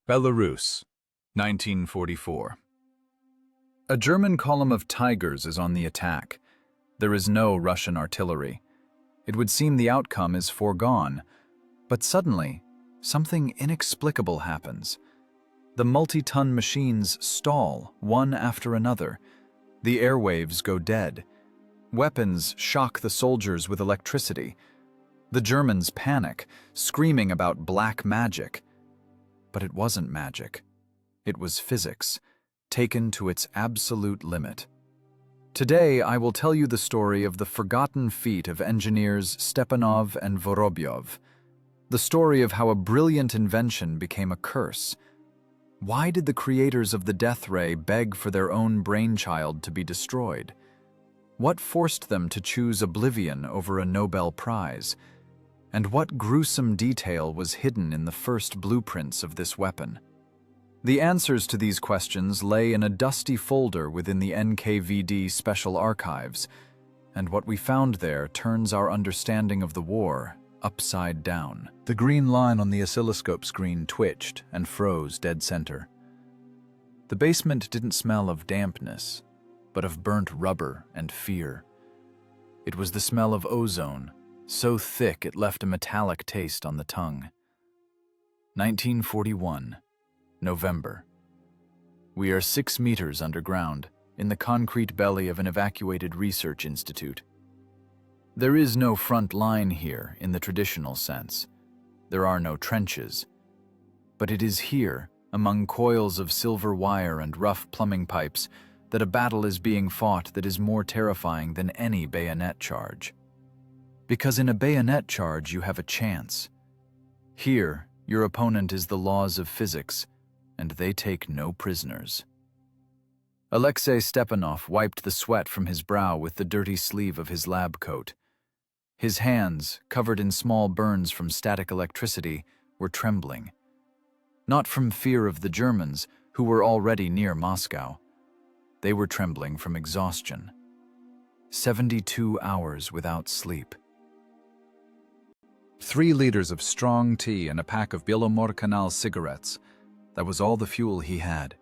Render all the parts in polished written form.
Belarus, 1944. A German column of tigers is on the attack. There is no Russian artillery. It would seem the outcome is foregone. But suddenly, something inexplicable happens. The multi-ton machines stall, one after another. The airwaves go dead. Weapons shock the soldiers with electricity. The Germans panic, screaming about black magic. But it wasn't magic. It was physics, taken to its absolute limit. Today, I will tell you the story of the forgotten feat of engineers Stepanov and Vorobyov. The story of how a brilliant invention became a curse. Why did the creators of the death ray beg for their own brainchild to be destroyed? What forced them to choose oblivion over a Nobel Prize? And what gruesome detail was hidden in the first blueprints of this weapon? The answers to these questions lay in a dusty folder within the NKVD Special Archives, and what we found there turns our understanding of the war upside down. The green line on the oscilloscope screen twitched and froze dead center. The basement didn't smell of dampness, but of burnt rubber and fear. It was the smell of ozone, so thick it left a metallic taste on the tongue. 1941, November. We are 6 meters underground, in the concrete belly of an evacuated research institute. There is no front line here in the traditional sense. There are no trenches. But it is here, among coils of silver wire and rough plumbing pipes, that a battle is being fought that is more terrifying than any bayonet charge. Because in a bayonet charge you have a chance. Here, your opponent is the laws of physics, and they take no prisoners. Alexei Stepanov wiped the sweat from his brow with the dirty sleeve of his lab coat. His hands, covered in small burns from static electricity, were trembling. Not from fear of the Germans, who were already near Moscow. They were trembling from exhaustion. 72 hours without sleep. 3 liters of strong tea and a pack of Belomor-Canal cigarettes. That was all the fuel he had.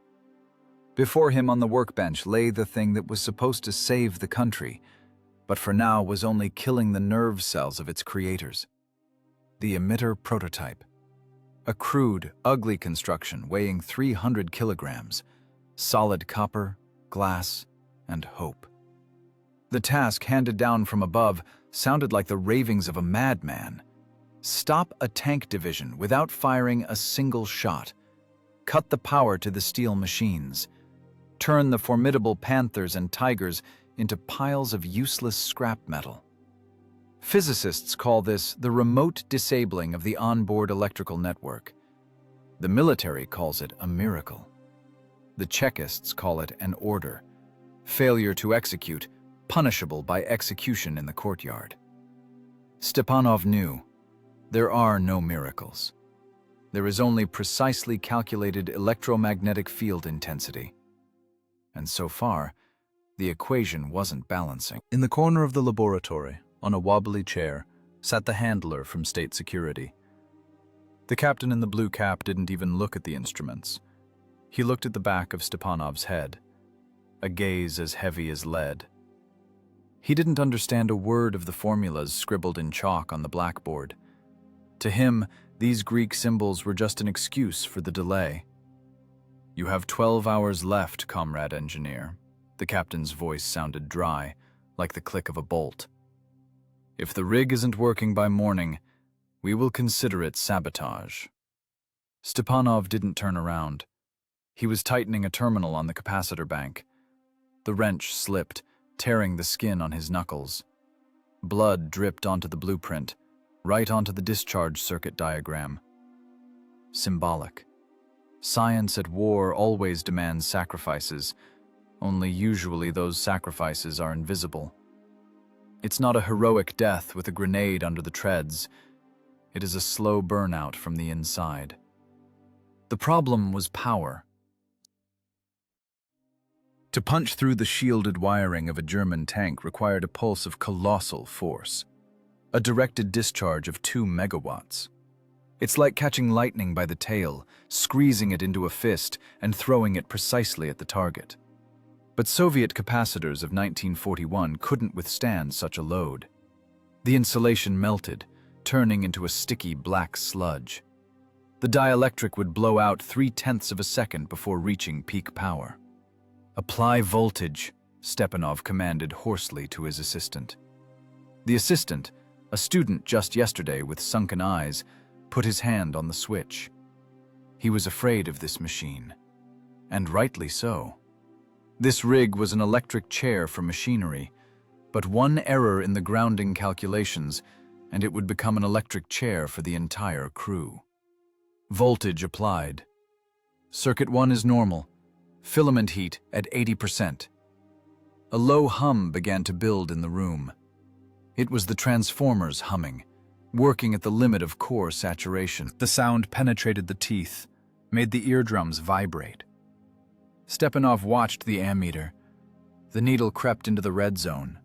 Before him on the workbench lay the thing that was supposed to save the country, but for now was only killing the nerve cells of its creators. The emitter prototype. A crude, ugly construction weighing 300 kilograms. Solid copper, glass, and hope. The task handed down from above sounded like the ravings of a madman. Stop a tank division without firing a single shot. Cut the power to the steel machines. Turn the formidable panthers and tigers into piles of useless scrap metal. Physicists call this the remote disabling of the onboard electrical network. The military calls it a miracle. The Chekists call it an order. Failure to execute, punishable by execution in the courtyard. Stepanov knew. There are no miracles. There is only precisely calculated electromagnetic field intensity. And so far, the equation wasn't balancing. In the corner of the laboratory, on a wobbly chair, sat the handler from State Security. The captain in the blue cap didn't even look at the instruments. He looked at the back of Stepanov's head, a gaze as heavy as lead. He didn't understand a word of the formulas scribbled in chalk on the blackboard. To him, these Greek symbols were just an excuse for the delay. "You have 12 hours left, comrade engineer." The captain's voice sounded dry, like the click of a bolt. "If the rig isn't working by morning, we will consider it sabotage." Stepanov didn't turn around. He was tightening a terminal on the capacitor bank. The wrench slipped, tearing the skin on his knuckles. Blood dripped onto the blueprint, right onto the discharge circuit diagram. Symbolic. Science at war always demands sacrifices, only usually those sacrifices are invisible. It's not a heroic death with a grenade under the treads. It is a slow burnout from the inside. The problem was power. To punch through the shielded wiring of a German tank required a pulse of colossal force. A directed discharge of 2 megawatts. It's like catching lightning by the tail, squeezing it into a fist and throwing it precisely at the target. But Soviet capacitors of 1941 couldn't withstand such a load. The insulation melted, turning into a sticky black sludge. The dielectric would blow out 0.3 of a second before reaching peak power. "Apply voltage," Stepanov commanded hoarsely to his assistant. The assistant, a student just yesterday with sunken eyes, put his hand on the switch. He was afraid of this machine, and rightly so. This rig was an electric chair for machinery, but one error in the grounding calculations, and it would become an electric chair for the entire crew. Voltage applied. Circuit 1 is normal. Filament heat at 80%. A low hum began to build in the room. It was the transformers humming, working at the limit of core saturation. The sound penetrated the teeth, made the eardrums vibrate. Stepanov watched the ammeter. The needle crept into the red zone.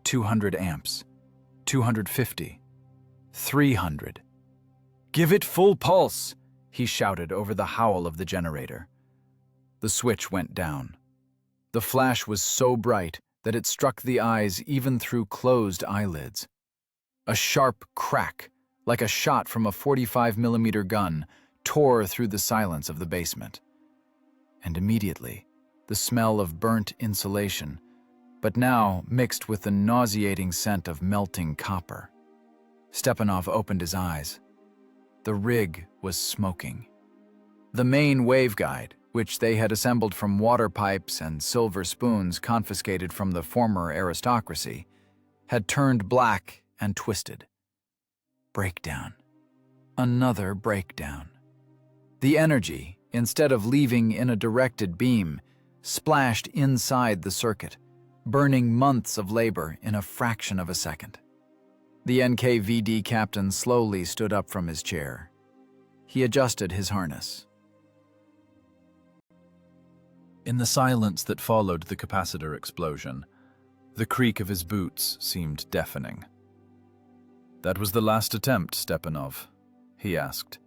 200 amps, 250, 300. "Give it full pulse," he shouted over the howl of the generator. The switch went down. The flash was so bright that it struck the eyes even through closed eyelids. A sharp crack, like a shot from a 45mm gun, tore through the silence of the basement. And immediately, the smell of burnt insulation, but now mixed with the nauseating scent of melting copper. Stepanov opened his eyes. The rig was smoking. The main waveguide, which they had assembled from water pipes and silver spoons confiscated from the former aristocracy, had turned black and twisted. Breakdown. Another breakdown. The energy, instead of leaving in a directed beam, splashed inside the circuit, burning months of labor in a fraction of a second. The NKVD captain slowly stood up from his chair. He adjusted his harness. In the silence that followed the capacitor explosion, the creak of his boots seemed deafening. "That was the last attempt, Stepanov?" he asked.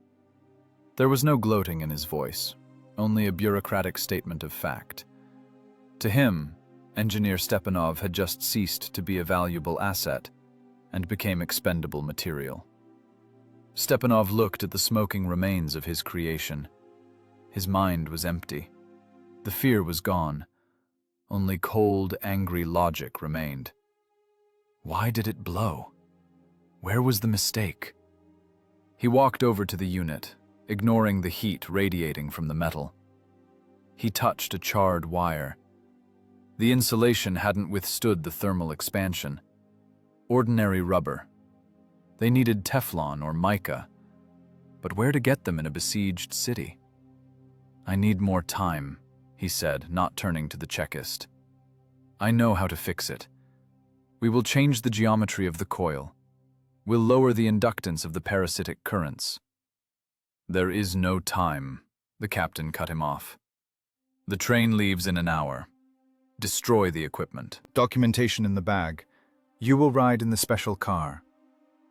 There was no gloating in his voice, only a bureaucratic statement of fact. To him, Engineer Stepanov had just ceased to be a valuable asset and became expendable material. Stepanov looked at the smoking remains of his creation. His mind was empty. The fear was gone. Only cold, angry logic remained. Why did it blow? Where was the mistake? He walked over to the unit, ignoring the heat radiating from the metal. He touched a charred wire. The insulation hadn't withstood the thermal expansion. Ordinary rubber. They needed Teflon or mica. But where to get them in a besieged city? "I need more time," he said, not turning to the checist. "I know how to fix it. We will change the geometry of the coil. We'll lower the inductance of the parasitic currents." "There is no time," the captain cut him off. "The train leaves in an hour. Destroy the equipment. Documentation in the bag. You will ride in the special car,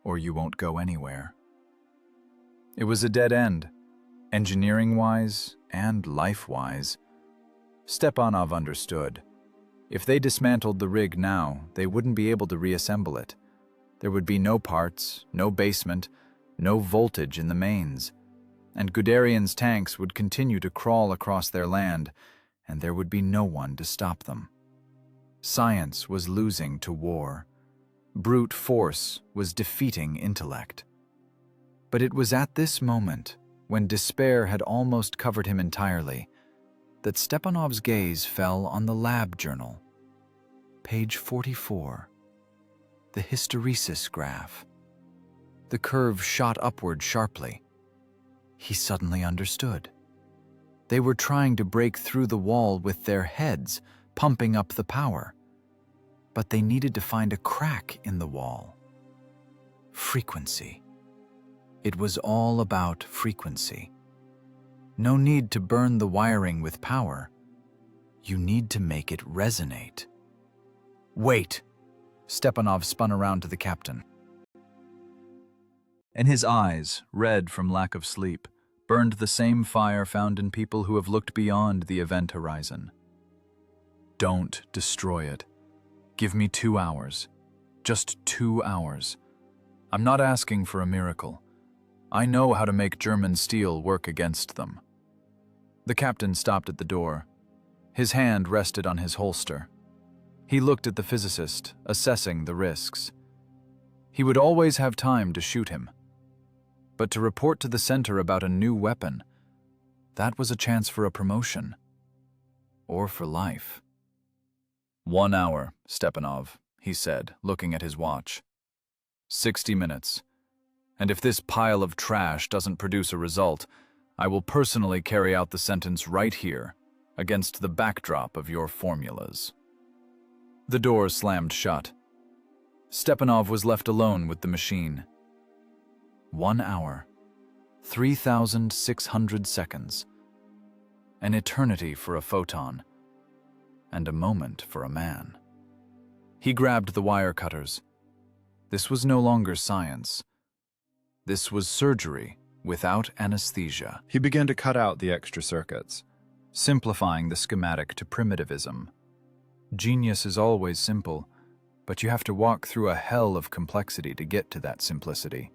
or you won't go anywhere." It was a dead end, engineering-wise and life-wise. Stepanov understood. If they dismantled the rig now, they wouldn't be able to reassemble it. There would be no parts, no basement, no voltage in the mains. And Guderian's tanks would continue to crawl across their land, and there would be no one to stop them. Science was losing to war. Brute force was defeating intellect. But it was at this moment, when despair had almost covered him entirely, that Stepanov's gaze fell on the lab journal. Page 44. The hysteresis graph. The curve shot upward sharply. He suddenly understood. They were trying to break through the wall with their heads, pumping up the power. But they needed to find a crack in the wall. Frequency. It was all about frequency. No need to burn the wiring with power. You need to make it resonate. "Wait!" Stepanov spun around to the captain. and his eyes, red from lack of sleep, burned the same fire found in people who have looked beyond the event horizon. Don't destroy it. Give me 2 hours. Just 2 hours. I'm not asking for a miracle. I know how to make German steel work against them. The captain stopped at the door. His hand rested on his holster. He looked at the physicist, assessing the risks. He would always have time to shoot him. But to report to the center about a new weapon, that was a chance for a promotion. Or for life. 1 hour, Stepanov, he said, looking at his watch. 60 minutes. And if this pile of trash doesn't produce a result, I will personally carry out the sentence right here, against the backdrop of your formulas. The door slammed shut. Stepanov was left alone with the machine. 1 hour, 3,600 seconds. An eternity for a photon, and a moment for a man. He grabbed the wire cutters. This was no longer science. This was surgery without anesthesia. He began to cut out the extra circuits, simplifying the schematic to primitivism. Genius is always simple, but you have to walk through a hell of complexity to get to that simplicity.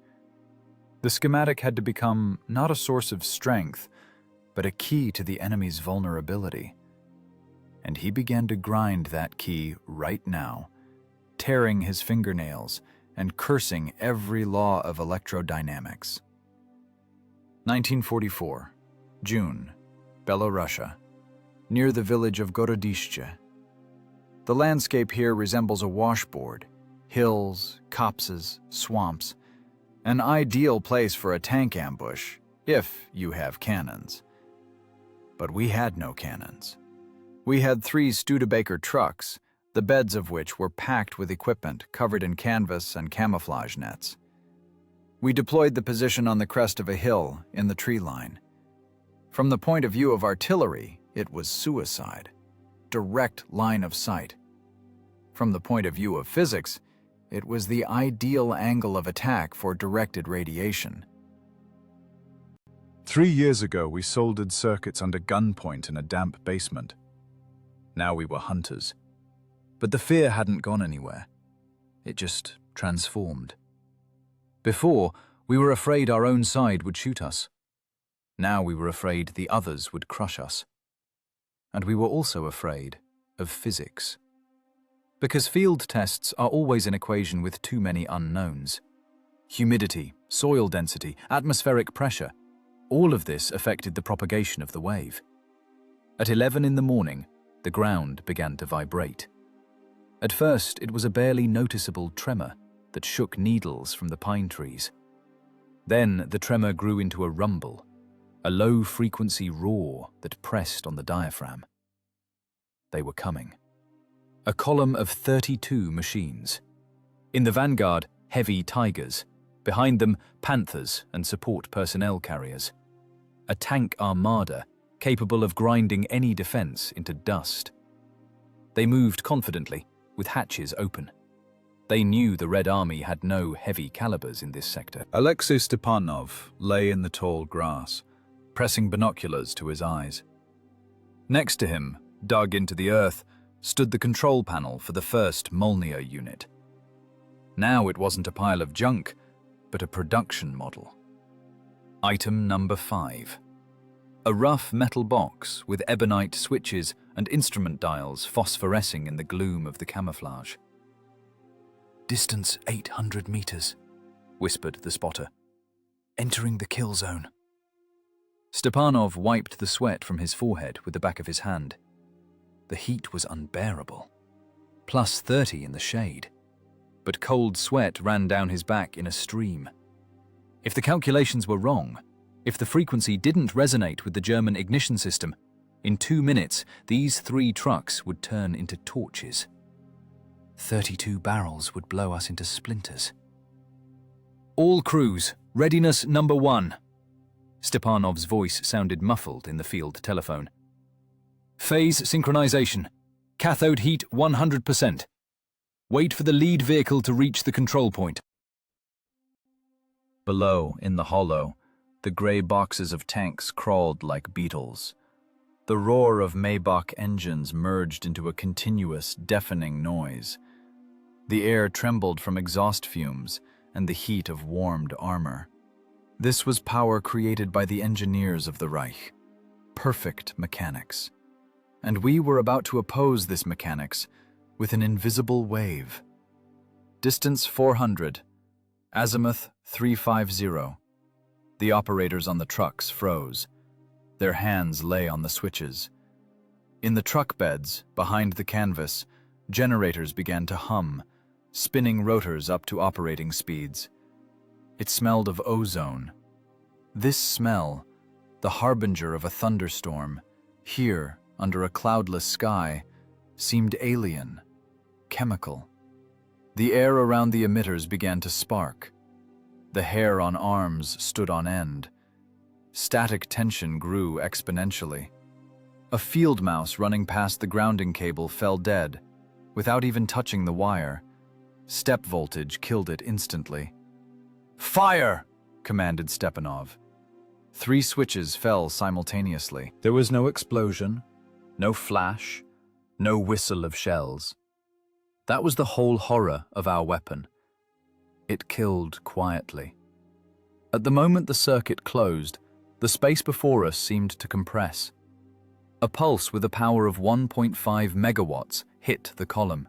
The schematic had to become not a source of strength, but a key to the enemy's vulnerability. And he began to grind that key right now, tearing his fingernails and cursing every law of electrodynamics. 1944, June, Belorussia, near the village of Gorodishche. The landscape here resembles a washboard: hills, copses, swamps. An ideal place for a tank ambush, if you have cannons. But we had no cannons. We had 3 Studebaker trucks, the beds of which were packed with equipment covered in canvas and camouflage nets. We deployed the position on the crest of a hill in the tree line. From the point of view of artillery, it was suicide. Direct line of sight. From the point of view of physics, it was the ideal angle of attack for directed radiation. 3 years ago, we soldered circuits under gunpoint in a damp basement. Now we were hunters. But the fear hadn't gone anywhere. It just transformed. Before, we were afraid our own side would shoot us. Now we were afraid the others would crush us. And we were also afraid of physics. Because field tests are always an equation with too many unknowns. Humidity, soil density, atmospheric pressure, all of this affected the propagation of the wave. At 11 in the morning, the ground began to vibrate. At first, it was a barely noticeable tremor that shook needles from the pine trees. Then the tremor grew into a rumble, a low-frequency roar that pressed on the diaphragm. They were coming. A column of 32 machines. In the vanguard, heavy Tigers. Behind them, Panthers and support personnel carriers. A tank armada capable of grinding any defense into dust. They moved confidently, with hatches open. They knew the Red Army had no heavy calibers in this sector. Alexei Stepanov lay in the tall grass, pressing binoculars to his eyes. Next to him, dug into the earth, stood the control panel for the first Molniya unit. Now it wasn't a pile of junk, but a production model. Item number 5. A rough metal box with ebonite switches and instrument dials phosphorescing in the gloom of the camouflage. "Distance 800 meters, whispered the spotter. "Entering the kill zone." Stepanov wiped the sweat from his forehead with the back of his hand. The heat was unbearable. Plus 30 in the shade. But cold sweat ran down his back in a stream. If the calculations were wrong, if the frequency didn't resonate with the German ignition system, in 2 minutes, these 3 trucks would turn into torches. 32 barrels would blow us into splinters. "All crews, readiness number 1. Stepanov's voice sounded muffled in the field telephone. "Phase synchronization. Cathode heat 100%. Wait for the lead vehicle to reach the control point." Below, in the hollow, the grey boxes of tanks crawled like beetles. The roar of Maybach engines merged into a continuous, deafening noise. The air trembled from exhaust fumes and the heat of warmed armor. This was power created by the engineers of the Reich. Perfect mechanics. And we were about to oppose this mechanics with an invisible wave. Distance 400. Azimuth 350. The operators on the trucks froze. Their hands lay on the switches. In the truck beds, behind the canvas, generators began to hum, spinning rotors up to operating speeds. It smelled of ozone. This smell, the harbinger of a thunderstorm, here, under a cloudless sky, seemed alien, chemical. The air around the emitters began to spark. The hair on arms stood on end. Static tension grew exponentially. A field mouse running past the grounding cable fell dead, without even touching the wire. Step voltage killed it instantly. "Fire!" commanded Stepanov. 3 switches fell simultaneously. There was no explosion, no flash, no whistle of shells. That was the whole horror of our weapon. It killed quietly. At the moment the circuit closed, the space before us seemed to compress. A pulse with a power of 1.5 megawatts hit the column.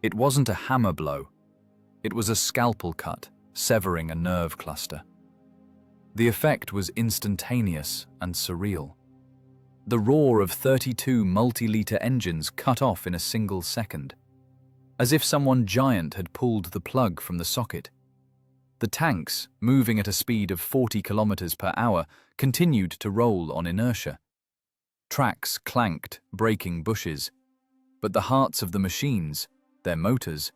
It wasn't a hammer blow. It was a scalpel cut, severing a nerve cluster. The effect was instantaneous and surreal. The roar of 32 multi-liter engines cut off in a single second, as if someone giant had pulled the plug from the socket. The tanks, moving at a speed of 40 kilometers per hour, continued to roll on inertia. Tracks clanked, breaking bushes, but the hearts of the machines, their motors,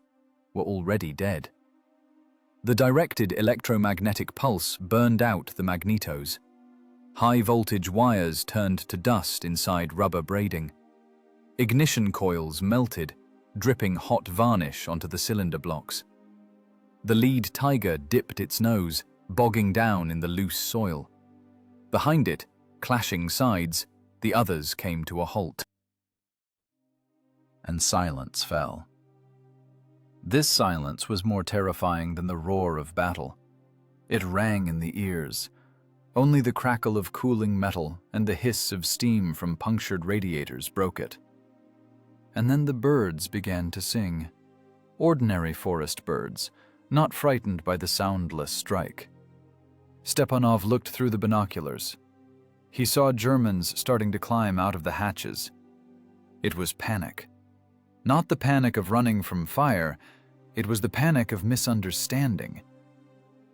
were already dead. The directed electromagnetic pulse burned out the magnetos. High-voltage wires turned to dust inside rubber braiding. Ignition coils melted, dripping hot varnish onto the cylinder blocks. The lead Tiger dipped its nose, bogging down in the loose soil. Behind it, clashing sides, the others came to a halt. And silence fell. This silence was more terrifying than the roar of battle. It rang in the ears. Only the crackle of cooling metal and the hiss of steam from punctured radiators broke it. And then the birds began to sing. Ordinary forest birds, not frightened by the soundless strike. Stepanov looked through the binoculars. He saw Germans starting to climb out of the hatches. It was panic. Not the panic of running from fire, it was the panic of misunderstanding.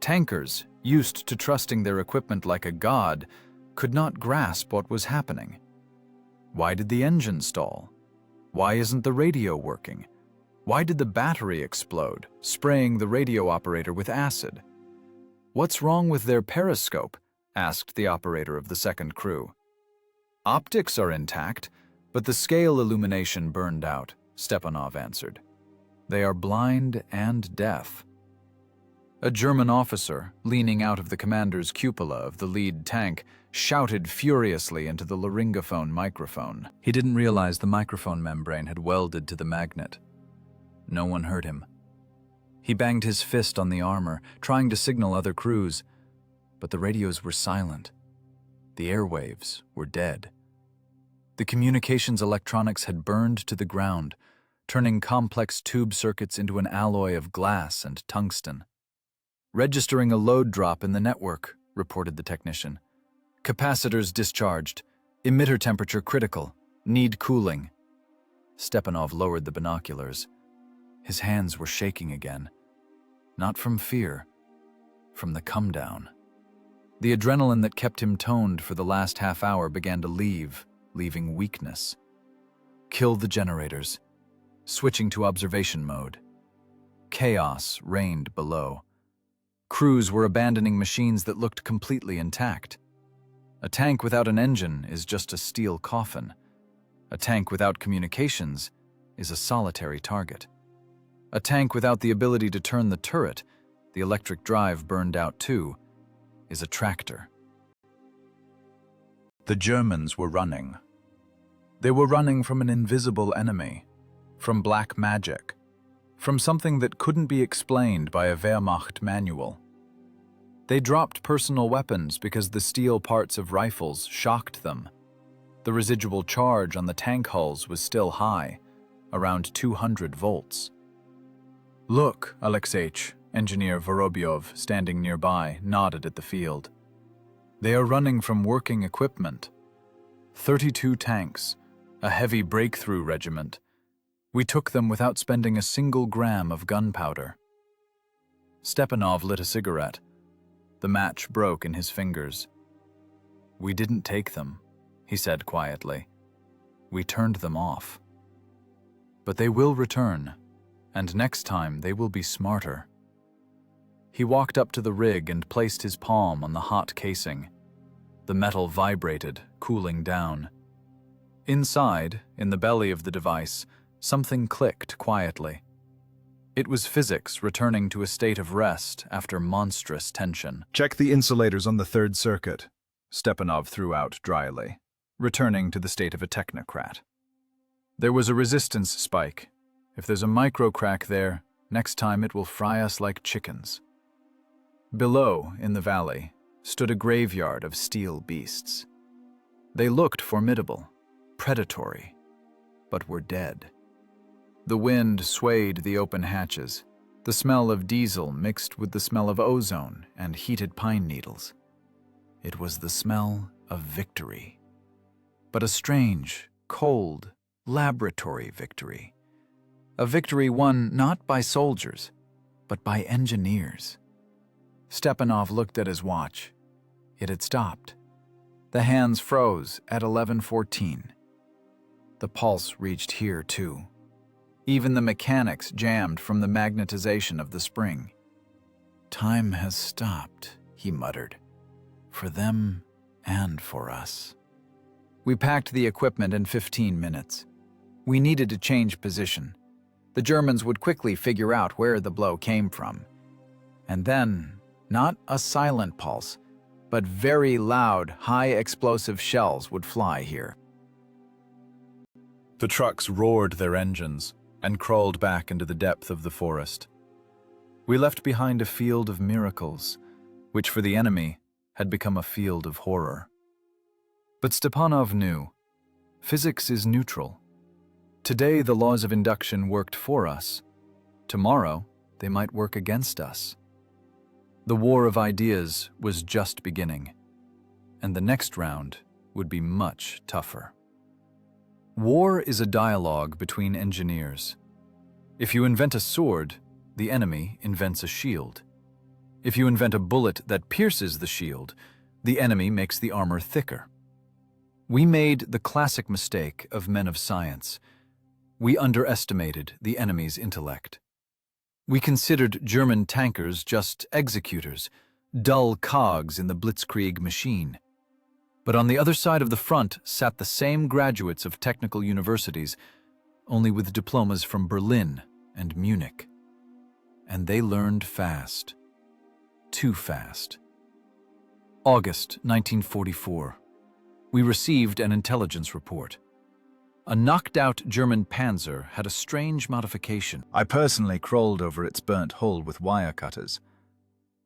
Tankers, used to trusting their equipment like a god, could not grasp what was happening. Why did the engine stall? Why isn't the radio working? Why did the battery explode, spraying the radio operator with acid? "What's wrong with their periscope?" asked the operator of the second crew. "Optics are intact, but the scale illumination burned out," Stepanov answered. "They are blind and deaf." A German officer, leaning out of the commander's cupola of the lead tank, shouted furiously into the laryngophone microphone. He didn't realize the microphone membrane had welded to the magnet. No one heard him. He banged his fist on the armor, trying to signal other crews, but the radios were silent. The airwaves were dead. The communications electronics had burned to the ground, turning complex tube circuits into an alloy of glass and tungsten. "Registering a load drop in the network," reported the technician. "Capacitors discharged. Emitter temperature critical. Need cooling." Stepanov lowered the binoculars. His hands were shaking again. Not from fear, from the come-down. The adrenaline that kept him toned for the last half hour began to leave, leaving weakness. Kill the generators. Switching to observation mode. Chaos reigned below. Crews were abandoning machines that looked completely intact. A tank without an engine is just a steel coffin. A tank without communications is a solitary target. A tank without the ability to turn the turret the electric drive burned out too, is a tractor. The Germans were running. They were running from an invisible enemy, from black magic, from something that couldn't be explained by a Wehrmacht manual. They dropped personal weapons because the steel parts of rifles shocked them. The residual charge on the tank hulls was still high, around 200 volts. "Look, Alexeich," Engineer Vorobyov, standing nearby, nodded at the field. "They are running from working equipment. 32 tanks, a heavy breakthrough regiment. We took them without spending a single gram of gunpowder." Stepanov lit a cigarette. The match broke in his fingers. "We didn't take them," he said quietly. "We turned them off. But they will return, and next time they will be smarter." He walked up to the rig and placed his palm on the hot casing. The metal vibrated, cooling down. Inside, in the belly of the device, something clicked quietly. It was physics returning to a state of rest after monstrous tension. "Check the insulators on the third circuit," Stepanov threw out dryly, returning to the state of a technocrat. "There was a resistance spike. If there's a micro crack there, next time it will fry us like chickens." Below, in the valley, stood a graveyard of steel beasts. They looked formidable, predatory, but were dead. The wind swayed the open hatches. The smell of diesel mixed with the smell of ozone and heated pine needles. It was the smell of victory. But a strange, cold, laboratory victory. A victory won not by soldiers, but by engineers. Stepanov looked at his watch. It had stopped. The hands froze at 11:14. The pulse reached here, too. Even the mechanics jammed from the magnetization of the spring. "Time has stopped," he muttered. "For them and for us." We packed the equipment in 15 minutes. We needed to change position. The Germans would quickly figure out where the blow came from. And then, not a silent pulse, but very loud, high-explosive shells would fly here. The trucks roared their engines and crawled back into the depth of the forest. We left behind a field of miracles, which for the enemy had become a field of horror. But Stepanov knew, physics is neutral. Today the laws of induction worked for us. Tomorrow they might work against us. The war of ideas was just beginning, and the next round would be much tougher. War is a dialogue between engineers. If you invent a sword, the enemy invents a shield. If you invent a bullet that pierces the shield, the enemy makes the armor thicker. We made the classic mistake of men of science. We underestimated the enemy's intellect. We considered German tankers just executors, dull cogs in the blitzkrieg machine. But on the other side of the front sat the same graduates of technical universities, only with diplomas from Berlin and Munich. And they learned fast. Too fast. August 1944. We received an intelligence report. A knocked-out German panzer had a strange modification. I personally crawled over its burnt hull with wire cutters.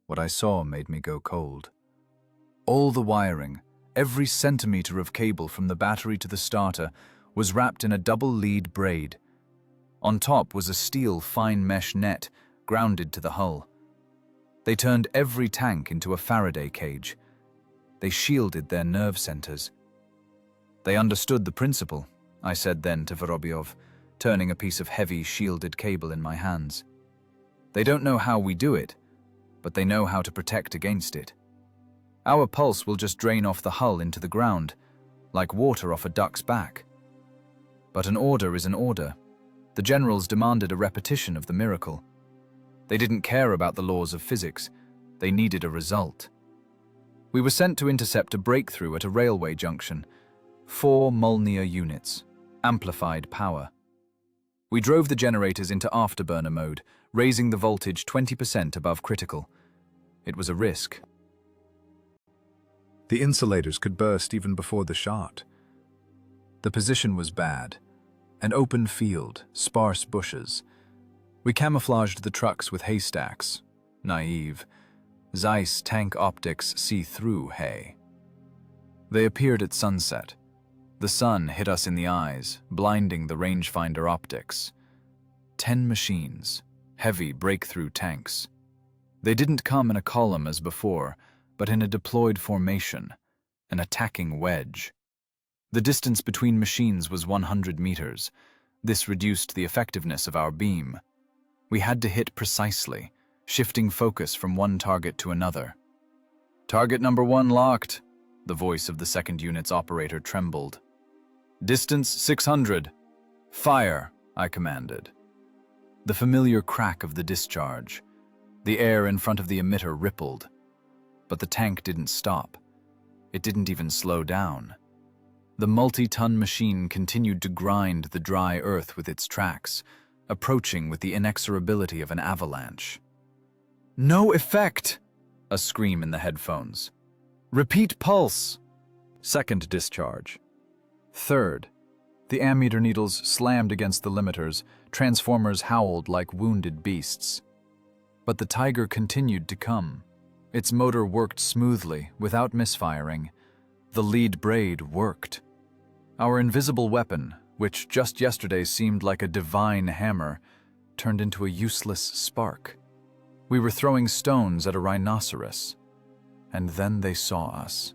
What I saw made me go cold. All the wiring, every centimeter of cable from the battery to the starter, was wrapped in a double lead braid. On top was a steel fine mesh net grounded to the hull. They turned every tank into a Faraday cage. They shielded their nerve centers. They understood the principle, I said then to Vorobyov, turning a piece of heavy shielded cable in my hands. They don't know how we do it, but they know how to protect against it. Our pulse will just drain off the hull into the ground, like water off a duck's back. But an order is an order. The generals demanded a repetition of the miracle. They didn't care about the laws of physics. They needed a result. We were sent to intercept a breakthrough at a railway junction. 4 Molniya units, amplified power. We drove the generators into afterburner mode, raising the voltage 20% above critical. It was a risk. The insulators could burst even before the shot. The position was bad. An open field, sparse bushes. We camouflaged the trucks with haystacks. Naive. Zeiss tank optics see through hay. They appeared at sunset. The sun hit us in the eyes, blinding the rangefinder optics. 10 machines, heavy breakthrough tanks. They didn't come in a column as before, but in a deployed formation, an attacking wedge. The distance between machines was 100 meters. This reduced the effectiveness of our beam. We had to hit precisely, shifting focus from one target to another. "Target number 1 locked," the voice of the second unit's operator trembled. "Distance 600. Fire," I commanded. The familiar crack of the discharge. The air in front of the emitter rippled. But the tank didn't stop. It didn't even slow down. The multi-ton machine continued to grind the dry earth with its tracks, approaching with the inexorability of an avalanche. "No effect!" A scream in the headphones. "Repeat pulse!" Second discharge. Third. The ammeter needles slammed against the limiters, transformers howled like wounded beasts. But the Tiger continued to come. Its motor worked smoothly, without misfiring. The lead braid worked. Our invisible weapon, which just yesterday seemed like a divine hammer, turned into a useless spark. We were throwing stones at a rhinoceros. And then they saw us.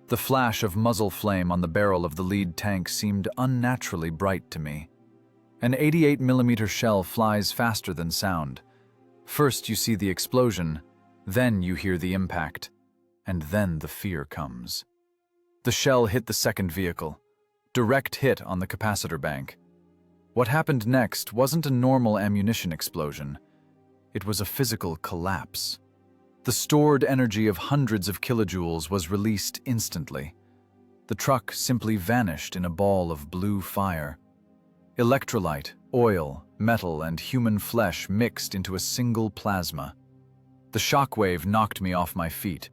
The flash of muzzle flame on the barrel of the lead tank seemed unnaturally bright to me. An 88mm shell flies faster than sound. First you see the explosion, then you hear the impact, and then the fear comes. The shell hit the second vehicle. Direct hit on the capacitor bank. What happened next wasn't a normal ammunition explosion. It was a physical collapse. The stored energy of hundreds of kilojoules was released instantly. The truck simply vanished in a ball of blue fire. Electrolyte, oil, metal, and human flesh mixed into a single plasma. The shockwave knocked me off my feet.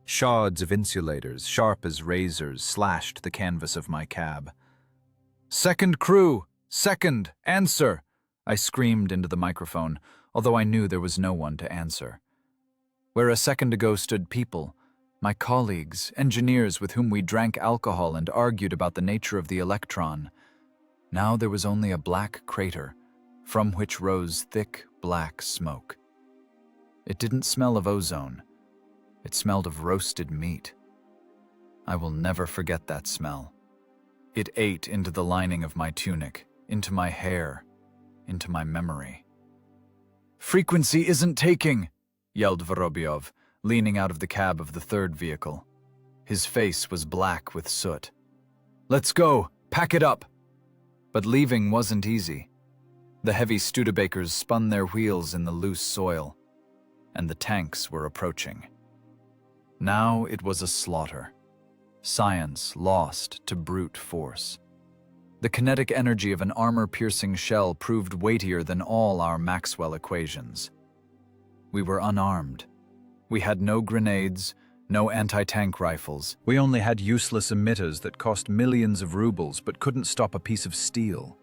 Shards of insulators, sharp as razors, slashed the canvas of my cab. "Second crew! Second! Answer!" I screamed into the microphone, although I knew there was no one to answer. Where a second ago stood people, my colleagues, engineers with whom we drank alcohol and argued about the nature of the electron, now there was only a black crater, from which rose thick, black smoke. It didn't smell of ozone. It smelled of roasted meat. I will never forget that smell. It ate into the lining of my tunic, into my hair, into my memory. "Frequency isn't taking," yelled Vorobyov, leaning out of the cab of the third vehicle. His face was black with soot. "Let's go! Pack it up!" But leaving wasn't easy. The heavy Studebakers spun their wheels in the loose soil, and the tanks were approaching. Now it was a slaughter. Science lost to brute force. The kinetic energy of an armor-piercing shell proved weightier than all our Maxwell equations. We were unarmed. We had no grenades, no anti-tank rifles. We only had useless emitters that cost millions of rubles but couldn't stop a piece of steel.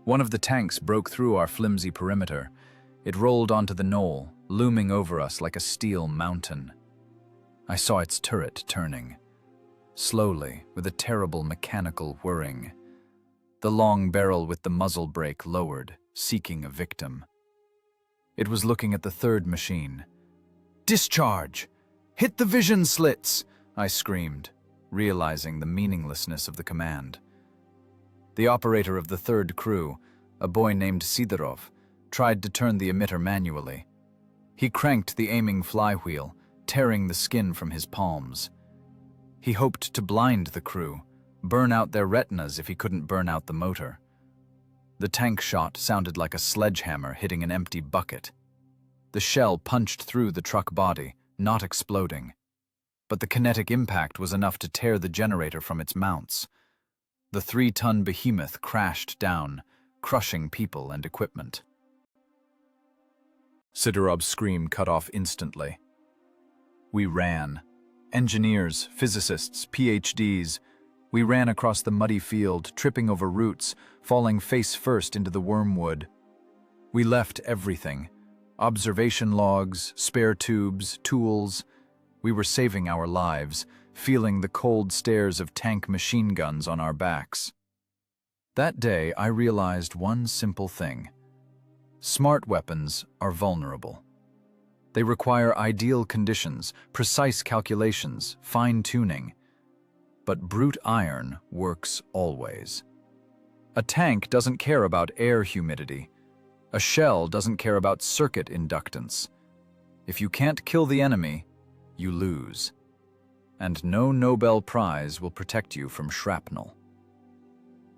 One of the tanks broke through our flimsy perimeter. It rolled onto the knoll, looming over us like a steel mountain. I saw its turret turning. Slowly, with a terrible mechanical whirring. The long barrel with the muzzle brake lowered, seeking a victim. It was looking at the third machine. "Discharge! Hit the vision slits!" I screamed, realizing the meaninglessness of the command. The operator of the third crew, a boy named Sidorov, tried to turn the emitter manually. He cranked the aiming flywheel, tearing the skin from his palms. He hoped to blind the crew, burn out their retinas if he couldn't burn out the motor. The tank shot sounded like a sledgehammer hitting an empty bucket. The shell punched through the truck body, not exploding. But the kinetic impact was enough to tear the generator from its mounts. The 3-ton behemoth crashed down, crushing people and equipment. Sidorov's scream cut off instantly. We ran. Engineers, physicists, PhDs. We ran across the muddy field, tripping over roots, falling face first into the wormwood. We left everything. Observation logs, spare tubes, tools. We were saving our lives, feeling the cold stares of tank machine guns on our backs. That day, I realized one simple thing. Smart weapons are vulnerable. They require ideal conditions, precise calculations, fine-tuning. But brute iron works always. A tank doesn't care about air humidity. A shell doesn't care about circuit inductance. If you can't kill the enemy, you lose. And no Nobel Prize will protect you from shrapnel.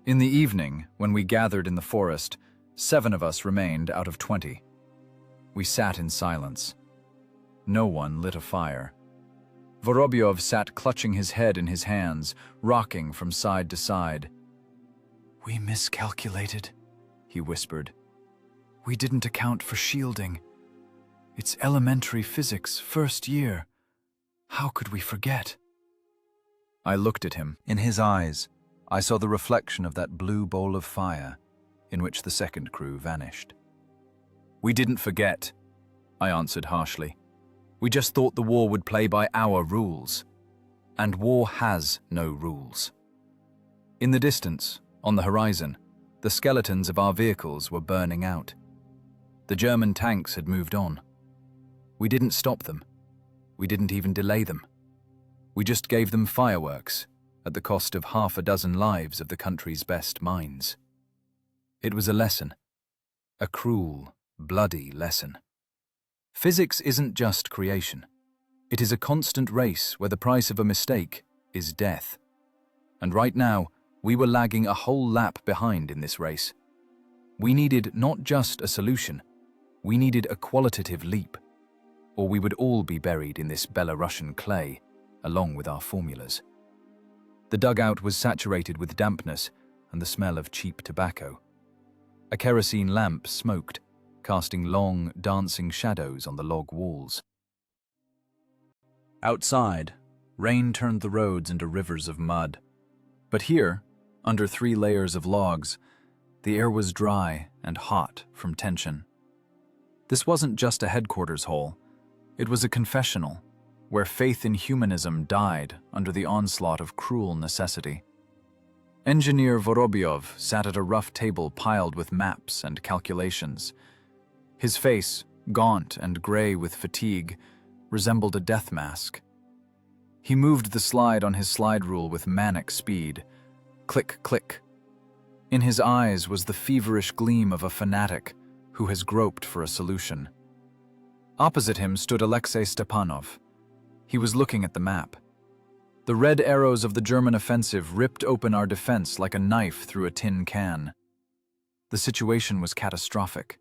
In the evening, when we gathered in the forest, 7 of us remained out of 20. We sat in silence. No one lit a fire. Vorobyov sat clutching his head in his hands, rocking from side to side. "We miscalculated," he whispered. "We didn't account for shielding. It's elementary physics, first year. How could we forget?" I looked at him. In his eyes, I saw the reflection of that blue bowl of fire in which the second crew vanished. "We didn't forget," I answered harshly. "We just thought the war would play by our rules. And war has no rules." In the distance, on the horizon, the skeletons of our vehicles were burning out. The German tanks had moved on. We didn't stop them. We didn't even delay them. We just gave them fireworks at the cost of 6 lives of the country's best minds. It was a lesson. A cruel, bloody lesson. Physics isn't just creation. It is a constant race where the price of a mistake is death. And right now, we were lagging a whole lap behind in this race. We needed not just a solution, we needed a qualitative leap, or we would all be buried in this Belarusian clay, along with our formulas. The dugout was saturated with dampness and the smell of cheap tobacco. A kerosene lamp smoked, casting long, dancing shadows on the log walls. Outside, rain turned the roads into rivers of mud. But here, under 3 layers of logs, the air was dry and hot from tension. This wasn't just a headquarters hole. It was a confessional, where faith in humanism died under the onslaught of cruel necessity. Engineer Vorobyov sat at a rough table piled with maps and calculations. His face, gaunt and gray with fatigue, resembled a death mask. He moved the slide on his slide rule with manic speed. Click, click. In his eyes was the feverish gleam of a fanatic who has groped for a solution. Opposite him stood Alexei Stepanov. He was looking at the map. The red arrows of the German offensive ripped open our defense like a knife through a tin can. The situation was catastrophic.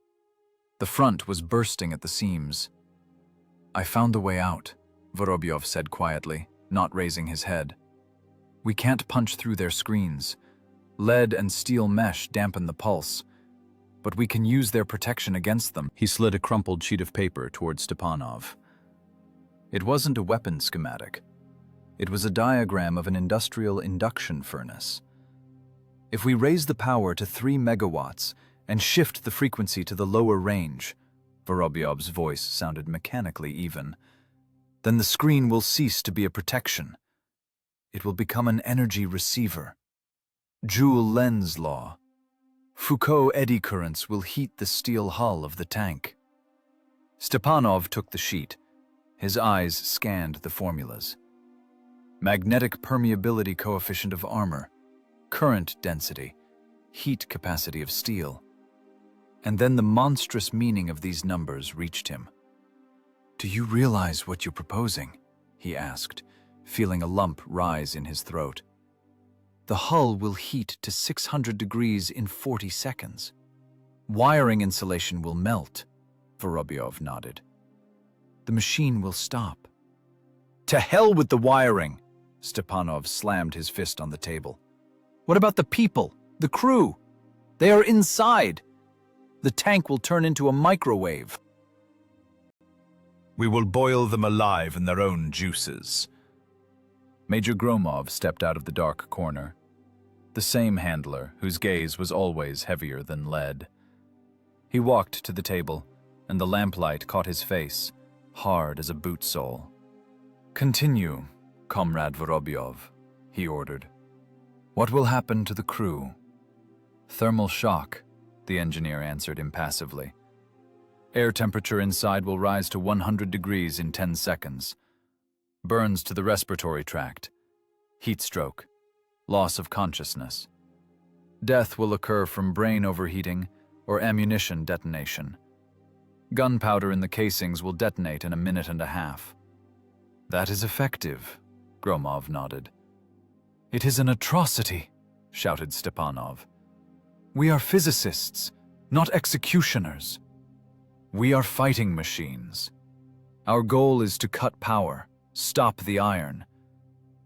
The front was bursting at the seams. "I found the way out," Vorobyov said quietly, not raising his head. "We can't punch through their screens. Lead and steel mesh dampen the pulse. But we can use their protection against them." He slid a crumpled sheet of paper toward Stepanov. It wasn't a weapon schematic. It was a diagram of an industrial induction furnace. If we raise the power to 3 megawatts and shift the frequency to the lower range, Vorobyov's voice sounded mechanically even, then the screen will cease to be a protection. It will become an energy receiver. Joule-Lenz law. Foucault eddy currents will heat the steel hull of the tank. Stepanov took the sheet. His eyes scanned the formulas. Magnetic permeability coefficient of armor, current density, heat capacity of steel. And then the monstrous meaning of these numbers reached him. "Do you realize what you're proposing?" he asked, feeling a lump rise in his throat. "The hull will heat to 600 degrees in 40 seconds. Wiring insulation will melt," Vorobyov nodded. "The machine will stop." "To hell with the wiring!" Stepanov slammed his fist on the table. What about the people, the crew? They are inside. The tank will turn into a microwave. We will boil them alive in their own juices. Major Gromov stepped out of the dark corner, the same handler whose gaze was always heavier than lead. He walked to the table, and the lamplight caught his face, hard as a boot sole. "Continue, Comrade Vorobyov," he ordered. "What will happen to the crew?" "Thermal shock," the engineer answered impassively. "Air temperature inside will rise to 100 degrees in 10 seconds. Burns to the respiratory tract. Heat stroke. Loss of consciousness. Death will occur from brain overheating or ammunition detonation. Gunpowder in the casings will detonate in a minute and a half." "That is effective," Gromov nodded. "It is an atrocity," shouted Stepanov. "We are physicists, not executioners. We are fighting machines. Our goal is to cut power, stop the iron,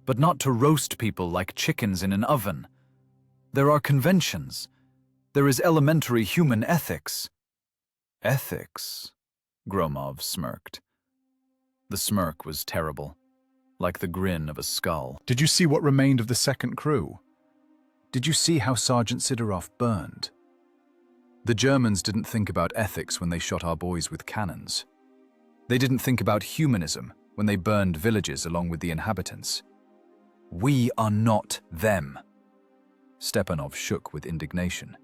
but not to roast people like chickens in an oven. There are conventions. There is elementary human ethics." "Ethics?" Gromov smirked. The smirk was terrible, like the grin of a skull. Did you see what remained of the second crew? Did you see how Sergeant Sidorov burned? The Germans didn't think about ethics when they shot our boys with cannons. They didn't think about humanism when they burned villages along with the inhabitants. We are not them. Stepanov shook with indignation.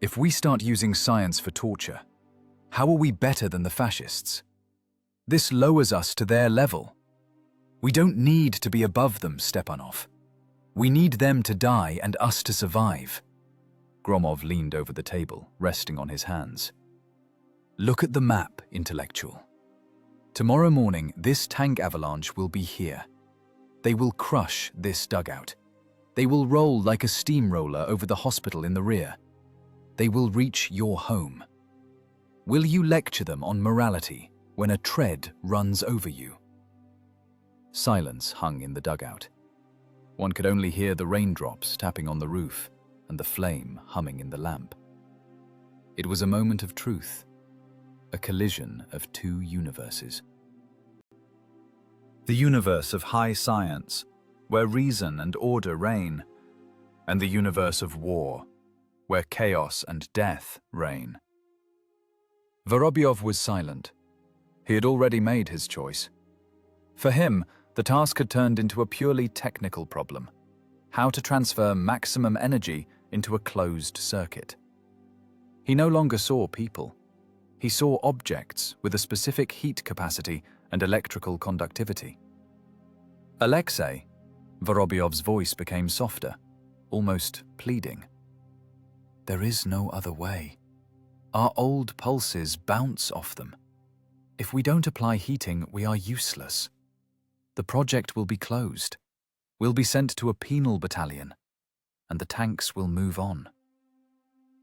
If we start using science for torture, how are we better than the fascists? This lowers us to their level. We don't need to be above them, Stepanov. We need them to die and us to survive. Gromov leaned over the table, resting on his hands. Look at the map, intellectual. Tomorrow morning, this tank avalanche will be here. They will crush this dugout. They will roll like a steamroller over the hospital in the rear. They will reach your home. Will you lecture them on morality when a tread runs over you? Silence hung in the dugout. One could only hear the raindrops tapping on the roof and the flame humming in the lamp. It was a moment of truth, a collision of two universes. The universe of high science, where reason and order reign, and the universe of war, where chaos and death reign. Vorobyov was silent. He had already made his choice. For him, the task had turned into a purely technical problem: how to transfer maximum energy into a closed circuit. He no longer saw people. He saw objects with a specific heat capacity and electrical conductivity. Alexei, Vorobyov's voice became softer, almost pleading. There is no other way. Our old pulses bounce off them. If we don't apply heating, we are useless. The project will be closed. We'll be sent to a penal battalion, and the tanks will move on.